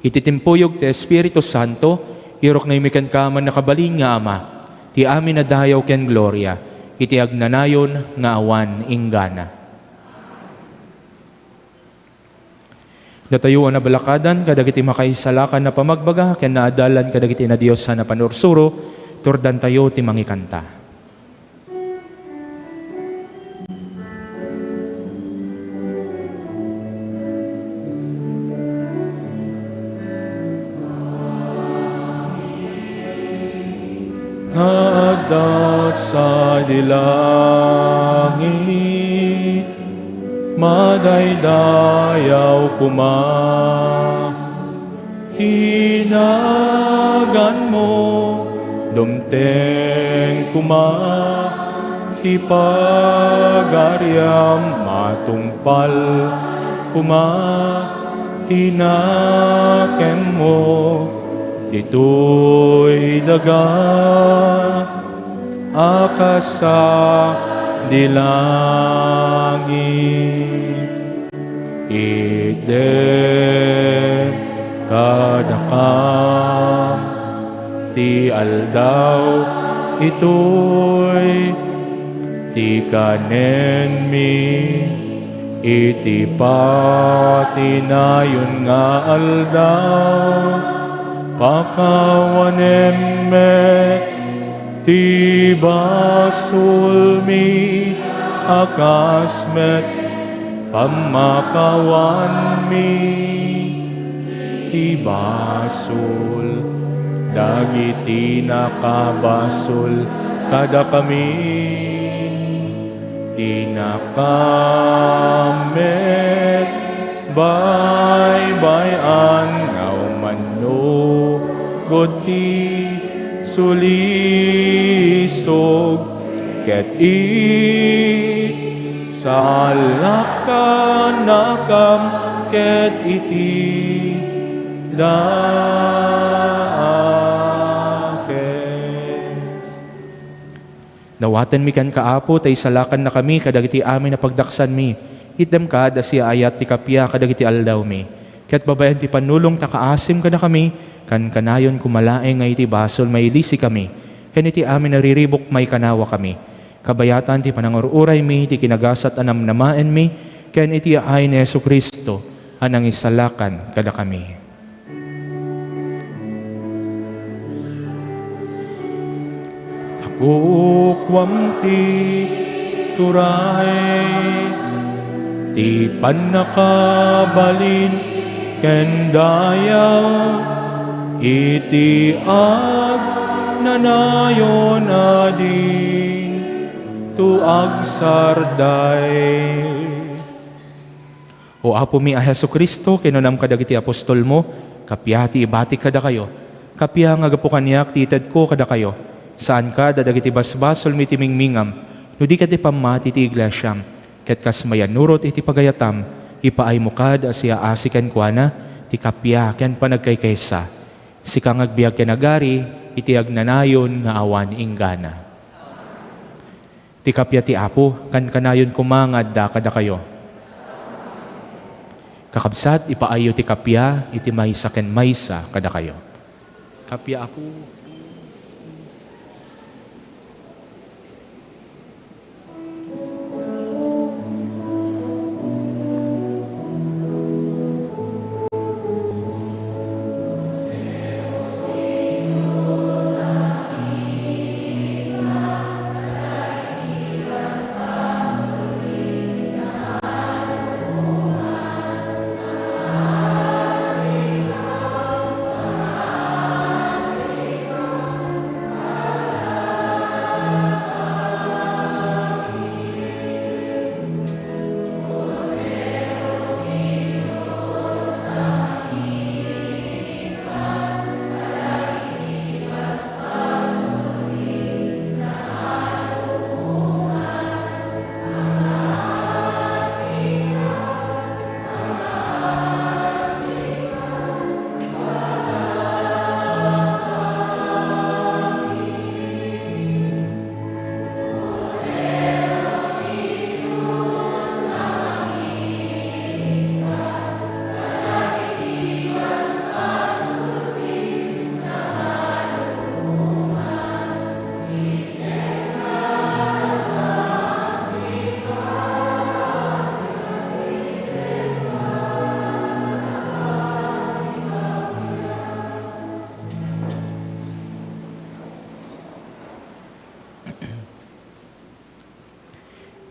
iti timpuyog ti Espiritu Santo, irok na imikan kaman nakabalin nga Ama, ti amin na dayaw ken gloria, iti agnanayon nga awan inggana. Datayuan na balakadan, kadagiti makaisalakan na pamagbaga, ken naadalan kadagiti na Diyos na panursuro, turdan tayo ti mangikanta. Adat sa dilangit, madaydayaw kuma, tinagan mo, dumteng kuma, ti pagaryam matungpal kuma, tinaken mo, dito'y daga, akasa dilangit. Iden kadakam, ti aldaw ito'y ti kanen mi, iti patinayon nga aldaw, pakawanem met ti basul mi, akas met pamakawan mi, ti basul dagiti nakabasul kada kami, ti nakamet baybayan nga umano, goti sulisog, ket salakan nakam, ket iti daakes. Dawatan mi kan kaapo, tay salakan na kami, kadagiti amin na pagdaksan mi, itdam ka, da siya ayat ti kapya, kadagiti aldaw mi. Ket babayan ti panulong takaasim ka na kami, kan kanayon kumalaeng nga iti basol mailisi kami, kan iti amin nariribok may kanawa kami. Kabayatan ti panangururay mi, ti kinagasat anam namaen mi, kan iti ay ni Yesu Kristo, anang isalakan kada kami. Akukwam ti turay, ti panakabalin, ken dayaw, iti agnanayon adin, tuag sarday. O Apo mi a Hesu Kristo, kinunam kadagiti apostol mo, kapya ti ibati kada kayo, kapya nga gapo kanyak ti ited ko kada kayo, Saan ka dadagiti basbasol mi timingmingam, no di ka ti pamati ti iglesyam, ket kas mayanurot iti pagayatam, ipaay mo kad asya asikan kuana, ti kapya ken panagkaykaysa. Si kang agbiag ken agari, iti agnanayon nga awan inggana. Ti kapya ti Apo, kan kanayon kumangad da kada kayo. Kakabsat, ipaayo ti kapya, iti maysa ken maysa kada kayo. Kapya Apo.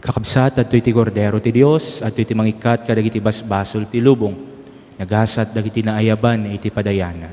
Kakabsat at iti kordero ti Dios at iti mangikat kadagiti basbasol ti lubong. Nagasat dagiti naayaban iti padayana.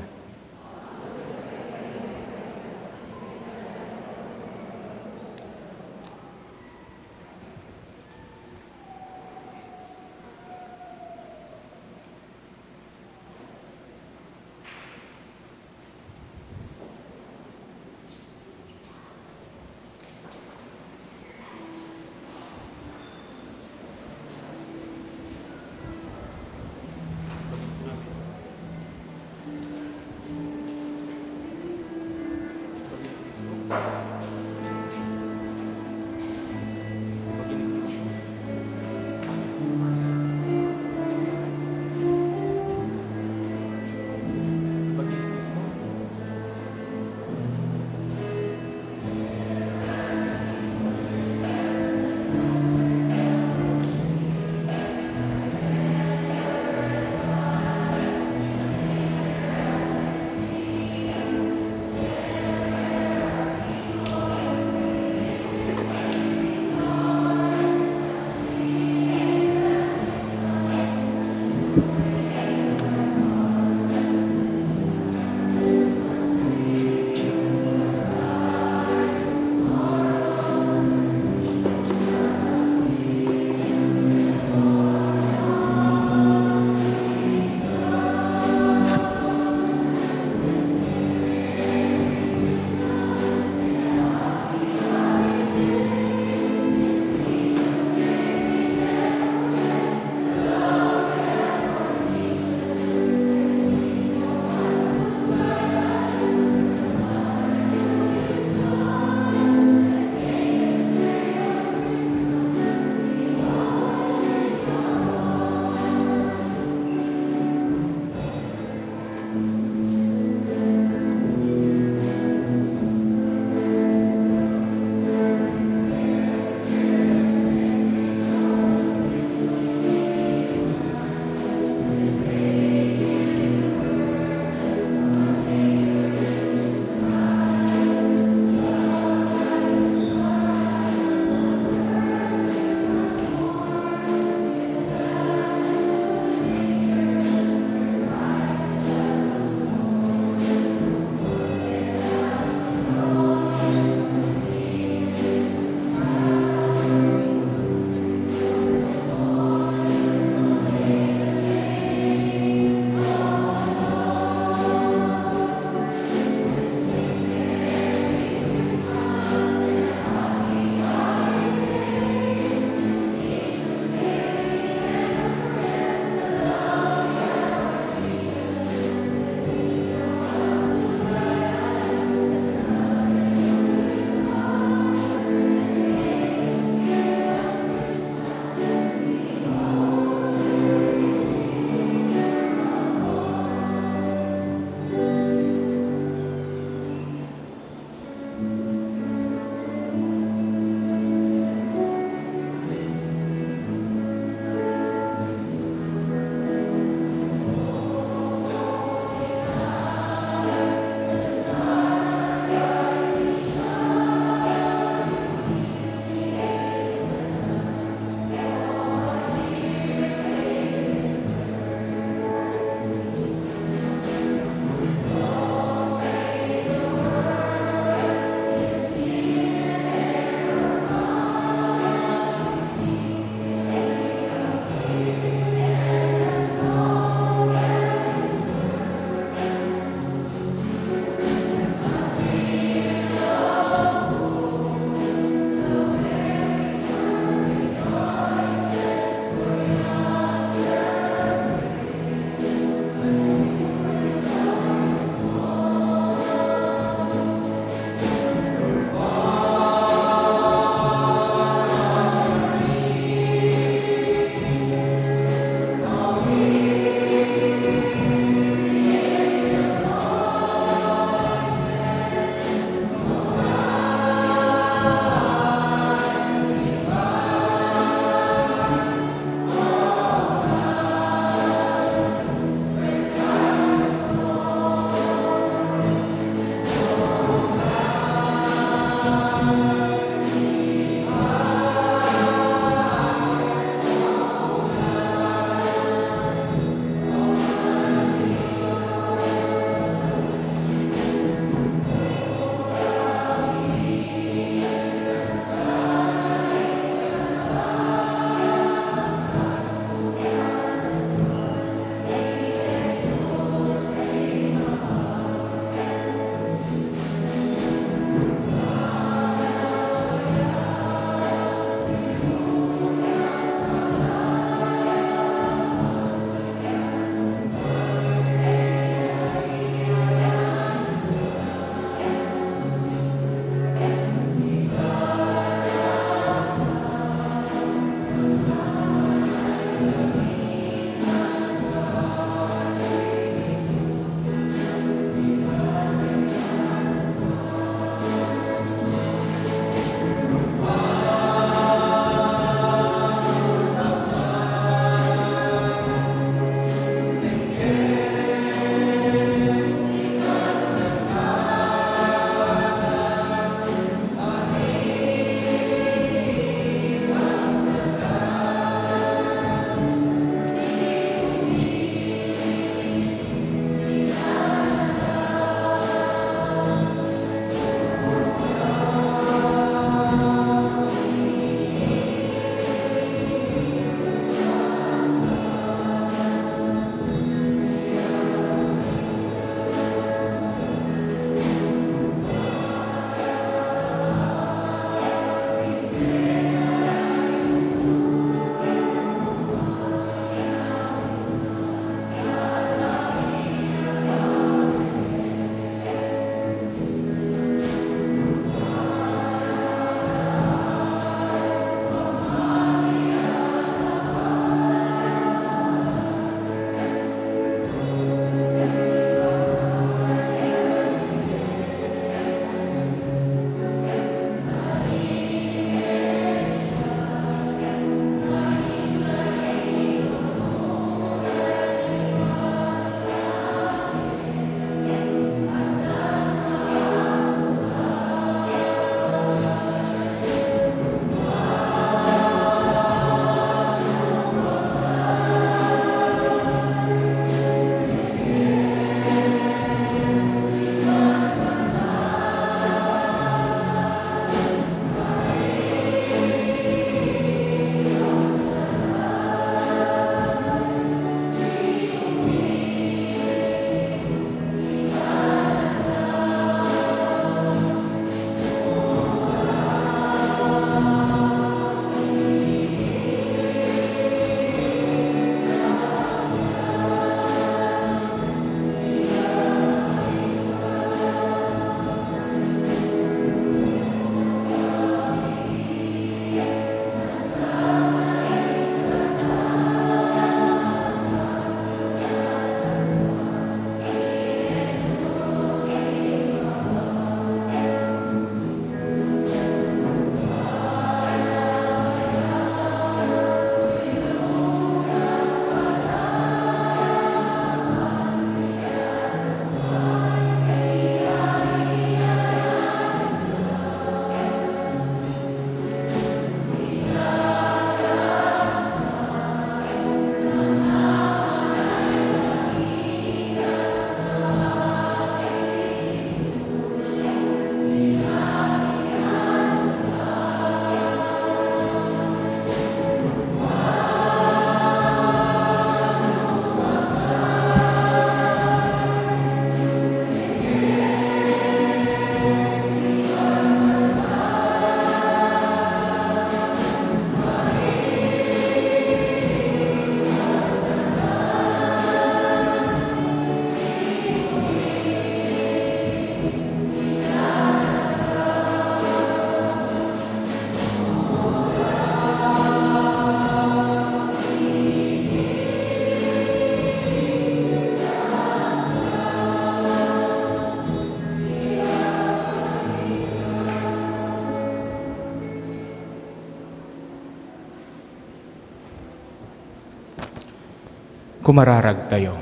Kumararag tayo.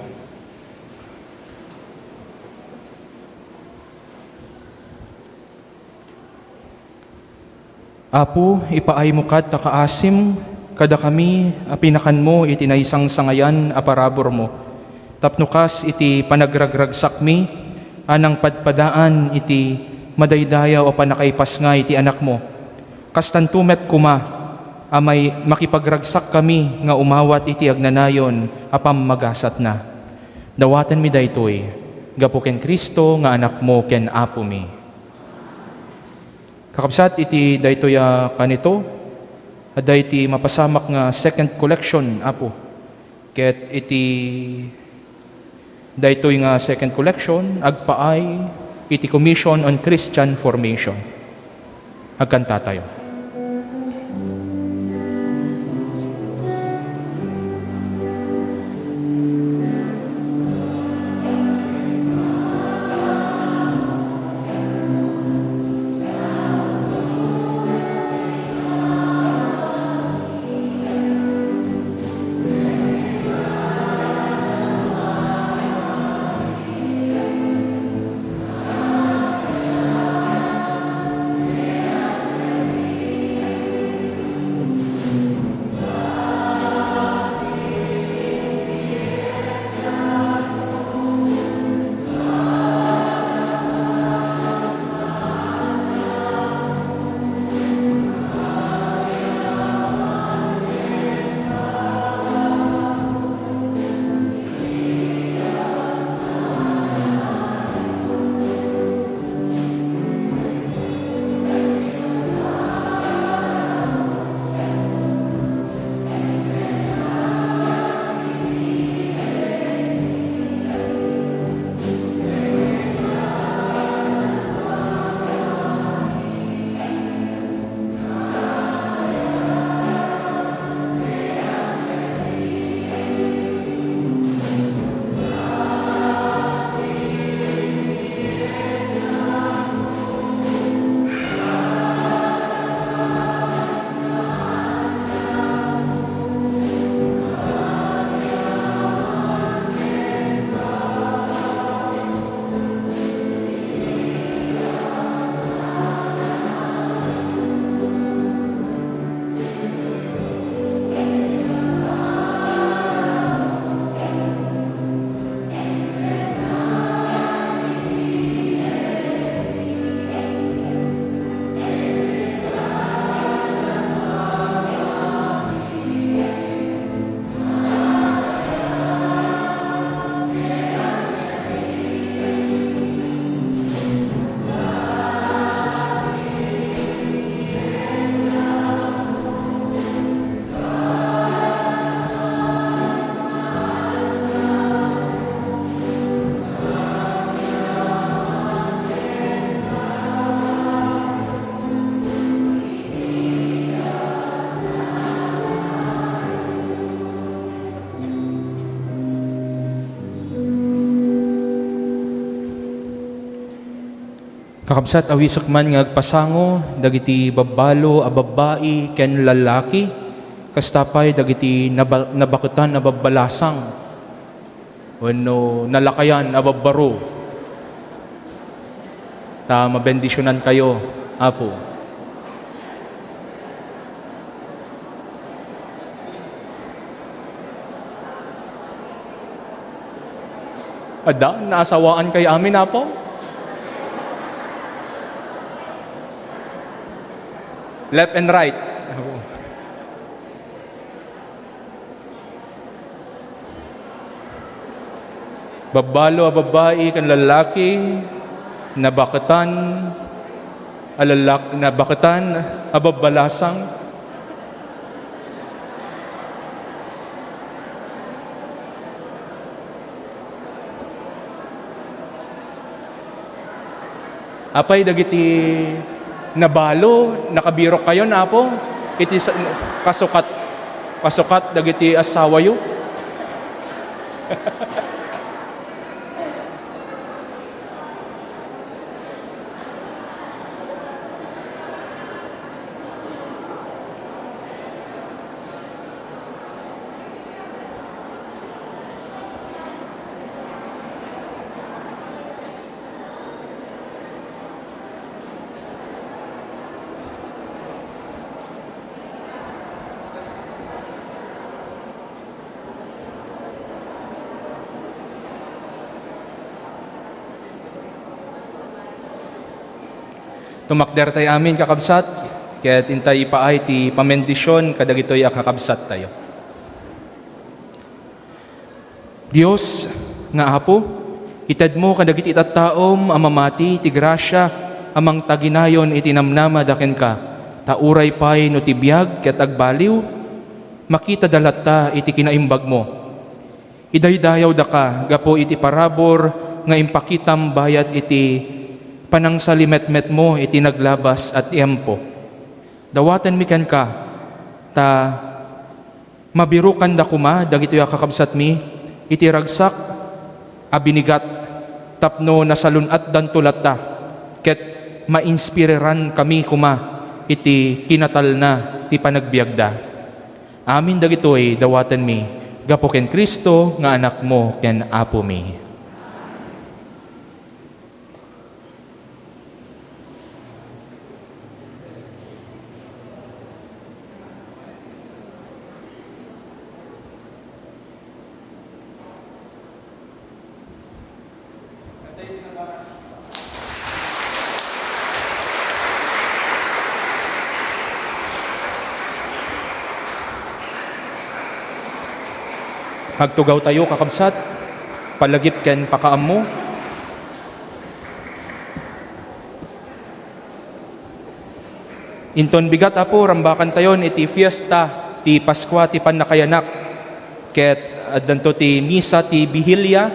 Apo, ipaay mo kat takaasim, kada kami apinakan mo iti naisang sangayan aparabor mo. Tapnukas iti panagragragsak mi, anang padpadaan iti madaydayaw o panakaipas nga iti anak mo. Kastantumet kuma, amay makipagragsak kami nga umawat iti agnanayon apam magasat na. Dawatan mi daytoy, gapo ken Kristo nga anak mo ken apo mi. Kakabsat iti daytoy kanito, aday iti mapasamak nga second collection apo. Ket iti daytoy nga second collection agpaay iti Commission on Christian Formation. Agkanta tayo. Kakabsat awisak man nga agpasango, dagiti babbalo a babbai ken lalaki, kastapay dagiti nabakutan na babbalasang, wenno nalakayan a babbaro. Ta mabendisyonan kayo, Apo. Ada, naasawaan kay amin, Apo? Left and right. Babbalo a babae kan lalaki, nabakatan a babbalasang, apay dagiti nabalo, nakabirok kayo na po, iti kasukat dagiti asawa yo. Tumakder tayo amin kakabsat, kaya't intay ipaay ti pamendisyon kadagitoy a kakabsat tayo. Diyos nga apo, itad mo kadagiti taom amamati ti grasya amang taginayon itinamnama daken ka, tauray pay no ti biyag ket agbaliw, makita dalatta iti kinaimbag mo. Idaydayaw da ka, gapo iti parabor nga impakitam bayat iti panangsalimet-met mo iti naglabas at iyampo. Dawatan mi ken ka, ta mabirukan da kuma, dagito ya kakabsat mi, iti ragsak, abinigat, tapno nasalunat dan tulata, ket mainspiriran kami kuma, iti kinatal na, ti panagbiagda. Amin dagitoy dawatan mi, gapo ken Kristo, nga anak mo, ken apo mi. Magtugaw tayo kakabsat, palagip ken pakaam mo. Inton bigat apo, rambakan tayon iti fiesta, ti Paskwa, ti Panakayanak, ket addanto ti misa ti Bihilya,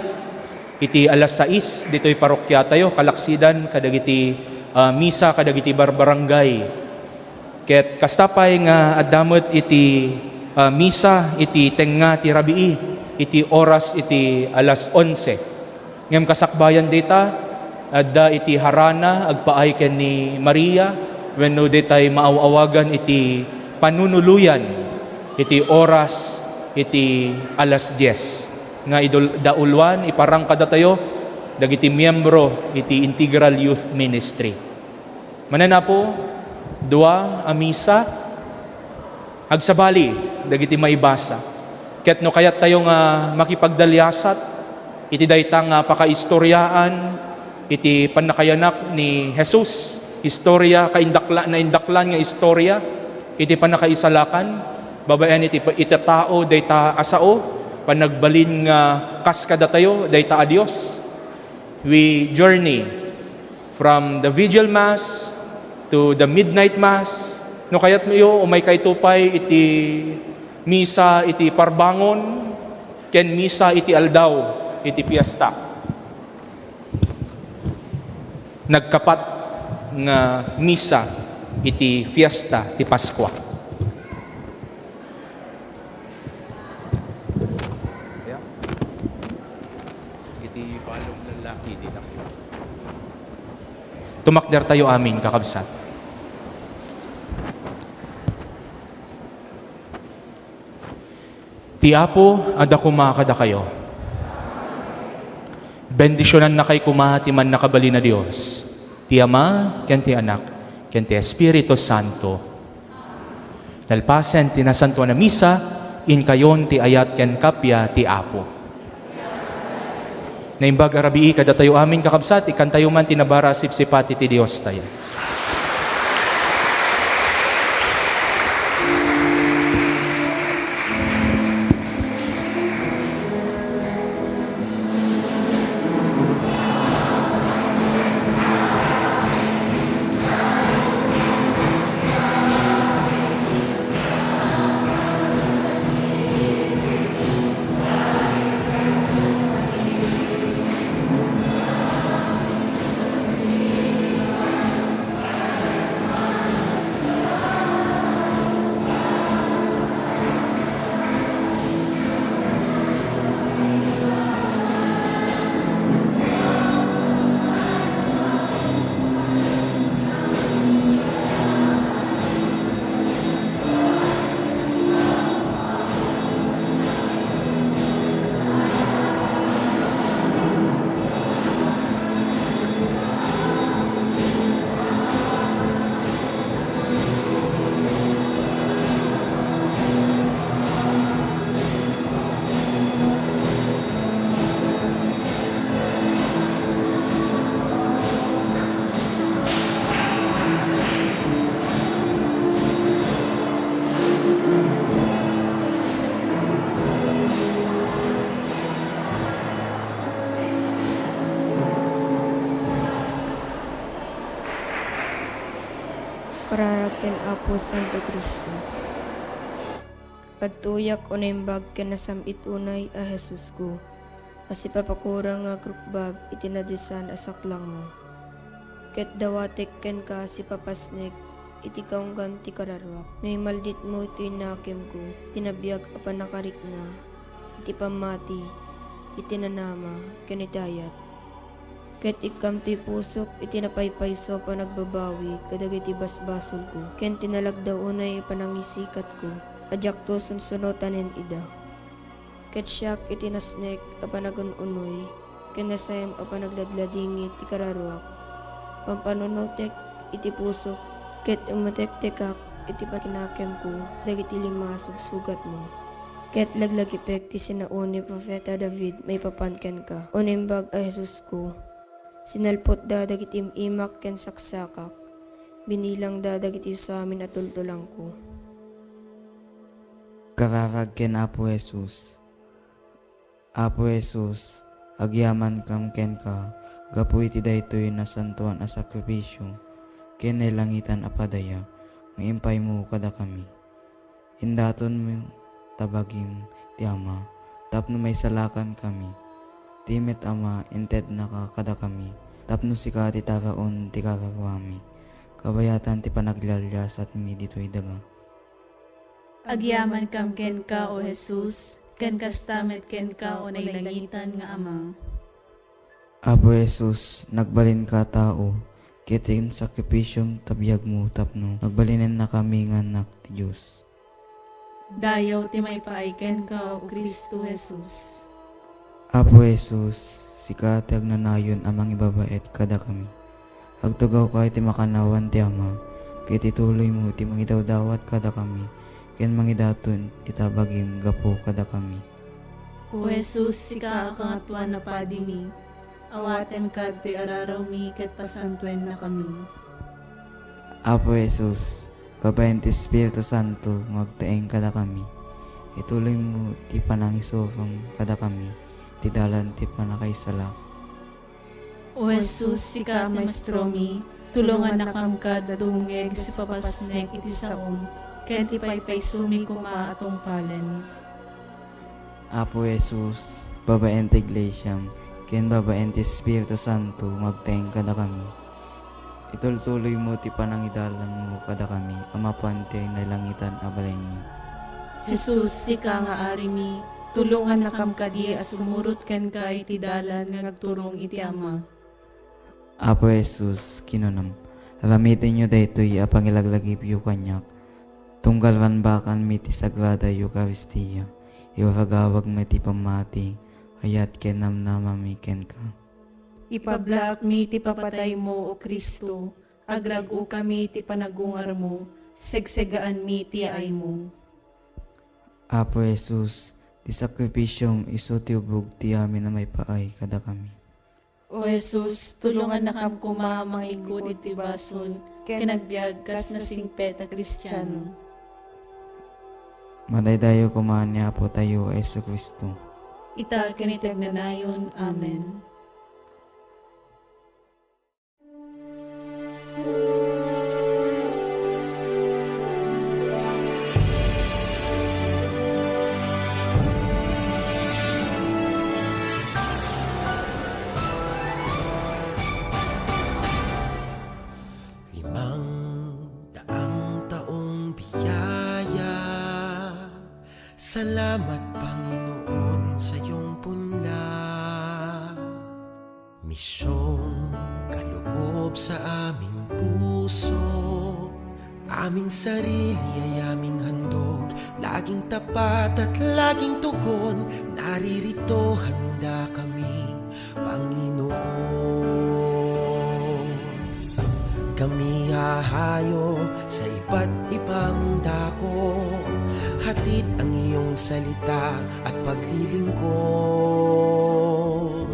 iti alas 6, dito'y parokya tayo, kalaksidan, kadagiti misa, kadagiti barbarangay. Ket kastapay nga addamot iti misa, iti tenga ti rabii, iti oras iti alas 11. Ngem kasakbayan dita, adda iti harana, agpaay ken ni Maria, wenno ditay maawawagan iti panunuluyan, iti oras, iti alas 10. Nga daulwan, iparang kada tayo, dagiti miyembro, iti Integral Youth Ministry. Manana po, dua a misa, agsabali, dagiti maibasa. Ket no kayat tayo nga makipagdalyasat, iti dayta nga pakaistoryaan, iti panakayanak ni Jesus, istorya, indaklan nga istorya, iti panakaisalakan, babayan iti tao, dayta asao, panagbalin nga kaskada tayo, dayta a Dios. We journey from the Vigil Mass to the Midnight Mass. No kayat mo iyo, umay kay tupay iti misa iti parbangon, ken misa iti aldaw, iti piesta. Nagkapat nga misa iti fiesta ti Paskwa. Iti balong lalaki dito. Tumakder tayo amin kakabsat. Ti Apo, ada kumakada kayo. Bendisyonan na kay kumahati man nakabali na Diyos. Ti Ama, ken ti Anak, ken ti Espiritu Santo. Nalpasen ti nasanto na misa, in kayon ti ayat ken kapya ti Apo. Naimbag arabii kada tayo amin kakabsat, ikan tayo man tinabara sipsipati ti Diyos tayo. ken Apo Santo Cristo. Pagtuyak o naimbag ken nasamit unay a Jesus ko. Kasi papakurang nga krukbab itinadyusan asaklang mo. Ket dawatek ken ka si papasnek iti kaunggan ti kararwak. Naimaldit mo iti nakim ko, tinabiyag apan nakarik na, iti pamati, iti nanama, ken itayat. Ket ikam ti pusok iti napaypayso pa nagbabawi kadag iti basbasol ko. Ken tinalagdaw unay panangisikat ko. Adyak to sunsunotanen ida. Ket siyak iti nasnek apan nagununoy. Ken nasayam apan nagladladingit iti kararwak. Pampanunutek iti pusok. Ket umutek-tekak iti pakinakem ko. Dagiti lima sugat mo. Ket laglagipek ti sinauni Propeta David may papanken ka. Unimbag a Jesus ko. Sinalpot da dagiti imak ken saksakak. Binilang da dagiti sa amin at tultulang ko. Kakakag ken Apo Jesus. Apo Jesus, agyaman kam ken ka, gapu iti daytoy na santuan a sakripisyo, ken langitan apadaya, nga impay mo kada kami. Hindaton mo tabagim ti Ama, tapno may salakan kami. Timet Ama, inted na ka kada kami, tapno sika ti taraon ti kakakwami. Kabayatan ti panaglalyas at mi dito'y daga. Agyaman kam ken ka o Jesus, ken kastamet ken ka o nailangitan nga Ama. Apo Jesus, nagbalin ka tao, kitin sakripisyong tabiyag mo tapno, nagbalinin na kami nga anak ti Diyos. Dayaw ti may paaiken ka o Kristo Jesus. Apo Jesus, sika ti agnanayon amang ibabait kada kami. Agtugaw ka iti makanawan ti Ama, kiti tuloy mo iti mangidawdawat kada kami, ken mangidaton itabagim gapo kada kami. O Jesus, sika akangatuan na padimi, awaten ka ti araraw mi ket pasantuen na kami. Apo Jesus, babayan ti Espiritu Santo, magtaeng kada kami. Ituloy mo ti panangisofang kada kami, ti dalan ti panakaisala. O Jesus, sika maestro mi, tulungan na kam ka dadungeg si papasnek iti saom, ken ti paypay sumi kuma atong palen. Apo Jesus, babayan ti Iglesiam, ken babayan ti Espiritu Santo, magtaeng kada kami. Itultuloy mo ti panangidalan mo kada kami, amapuan ti nalangitan abalay mi. Jesus, sika nga ari mi, tulungan na kam kadi as sumurot ken ka iti dalan nga nagturong iti Ama. Apo Jesus, kinunam, agamitin nyo daytoy apangilaglagip yu kanyak, tunggalran bakan mi ti Sagrada Eucharistia, iwaragawag mi ti pamati, hayat ken namnamami ken ka. Ipablak mi ti papatay mo o Kristo, agrago kami ti panagungar mo, segsegaan mi ti ay mo. Apo Jesus, ti sakripisyong iso ti ubog ti amin na may paay kada kami. O Jesus, tulungan na kam kuma mangigod iti basol, kinagbiag kas na singpet a Kristiyano. Madaydayo kumaan niya po tayo, Yesu Kristo. Ita kinitag na nayon. Amen. Salamat Panginoon sa iyong punla. Misyong kaloob sa aming puso, aming sarili ay aming handog, laging tapat at laging tugon. Naririto handa kami, Panginoon. Kami hahayo sa iba't ibang dako, hatid ang iyong salita at paglilingkod.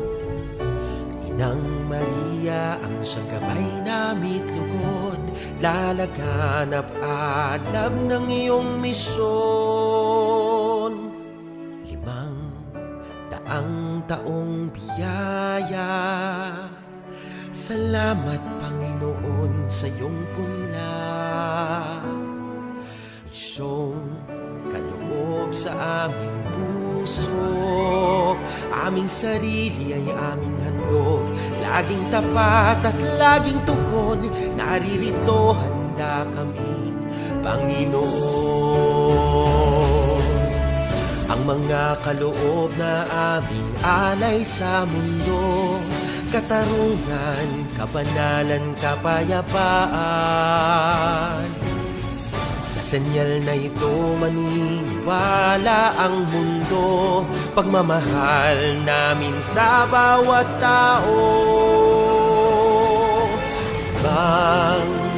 Inang Maria, ang siyang gabay namit lugod, lalaganap alam ng iyong misyon. 500 taong biyaya, salamat Panginoon sa iyong punla. Misyong kaloob sa aming puso, aming sarili ay aming handog, laging tapat at laging tugon, naririto handa kami, Panginoon. Ang mga kaloob na aming alay sa mundo, katarungan, kabanalan, kapayapaan. Sa senyal na ito maniniwala ang mundo, pagmamahal namin sa bawat tao.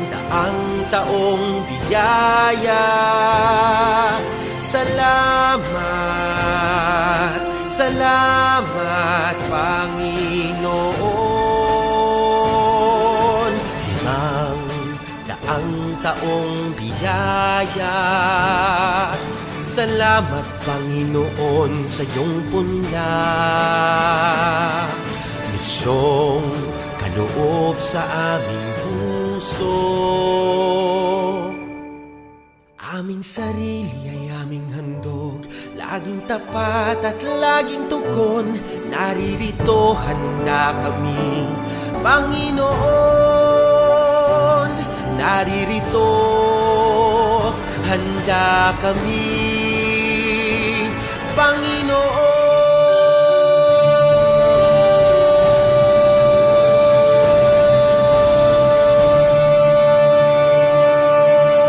Daang taong biyaya, salamat, salamat Panginoon. Daang taong biyaya, salamat Panginoon sa iyong punla. Misyong kaloob sa aming puso, aming sarili ay aming handog, laging tapat at laging tugon, naririto handa kami, Panginoon. Naririto handa kami,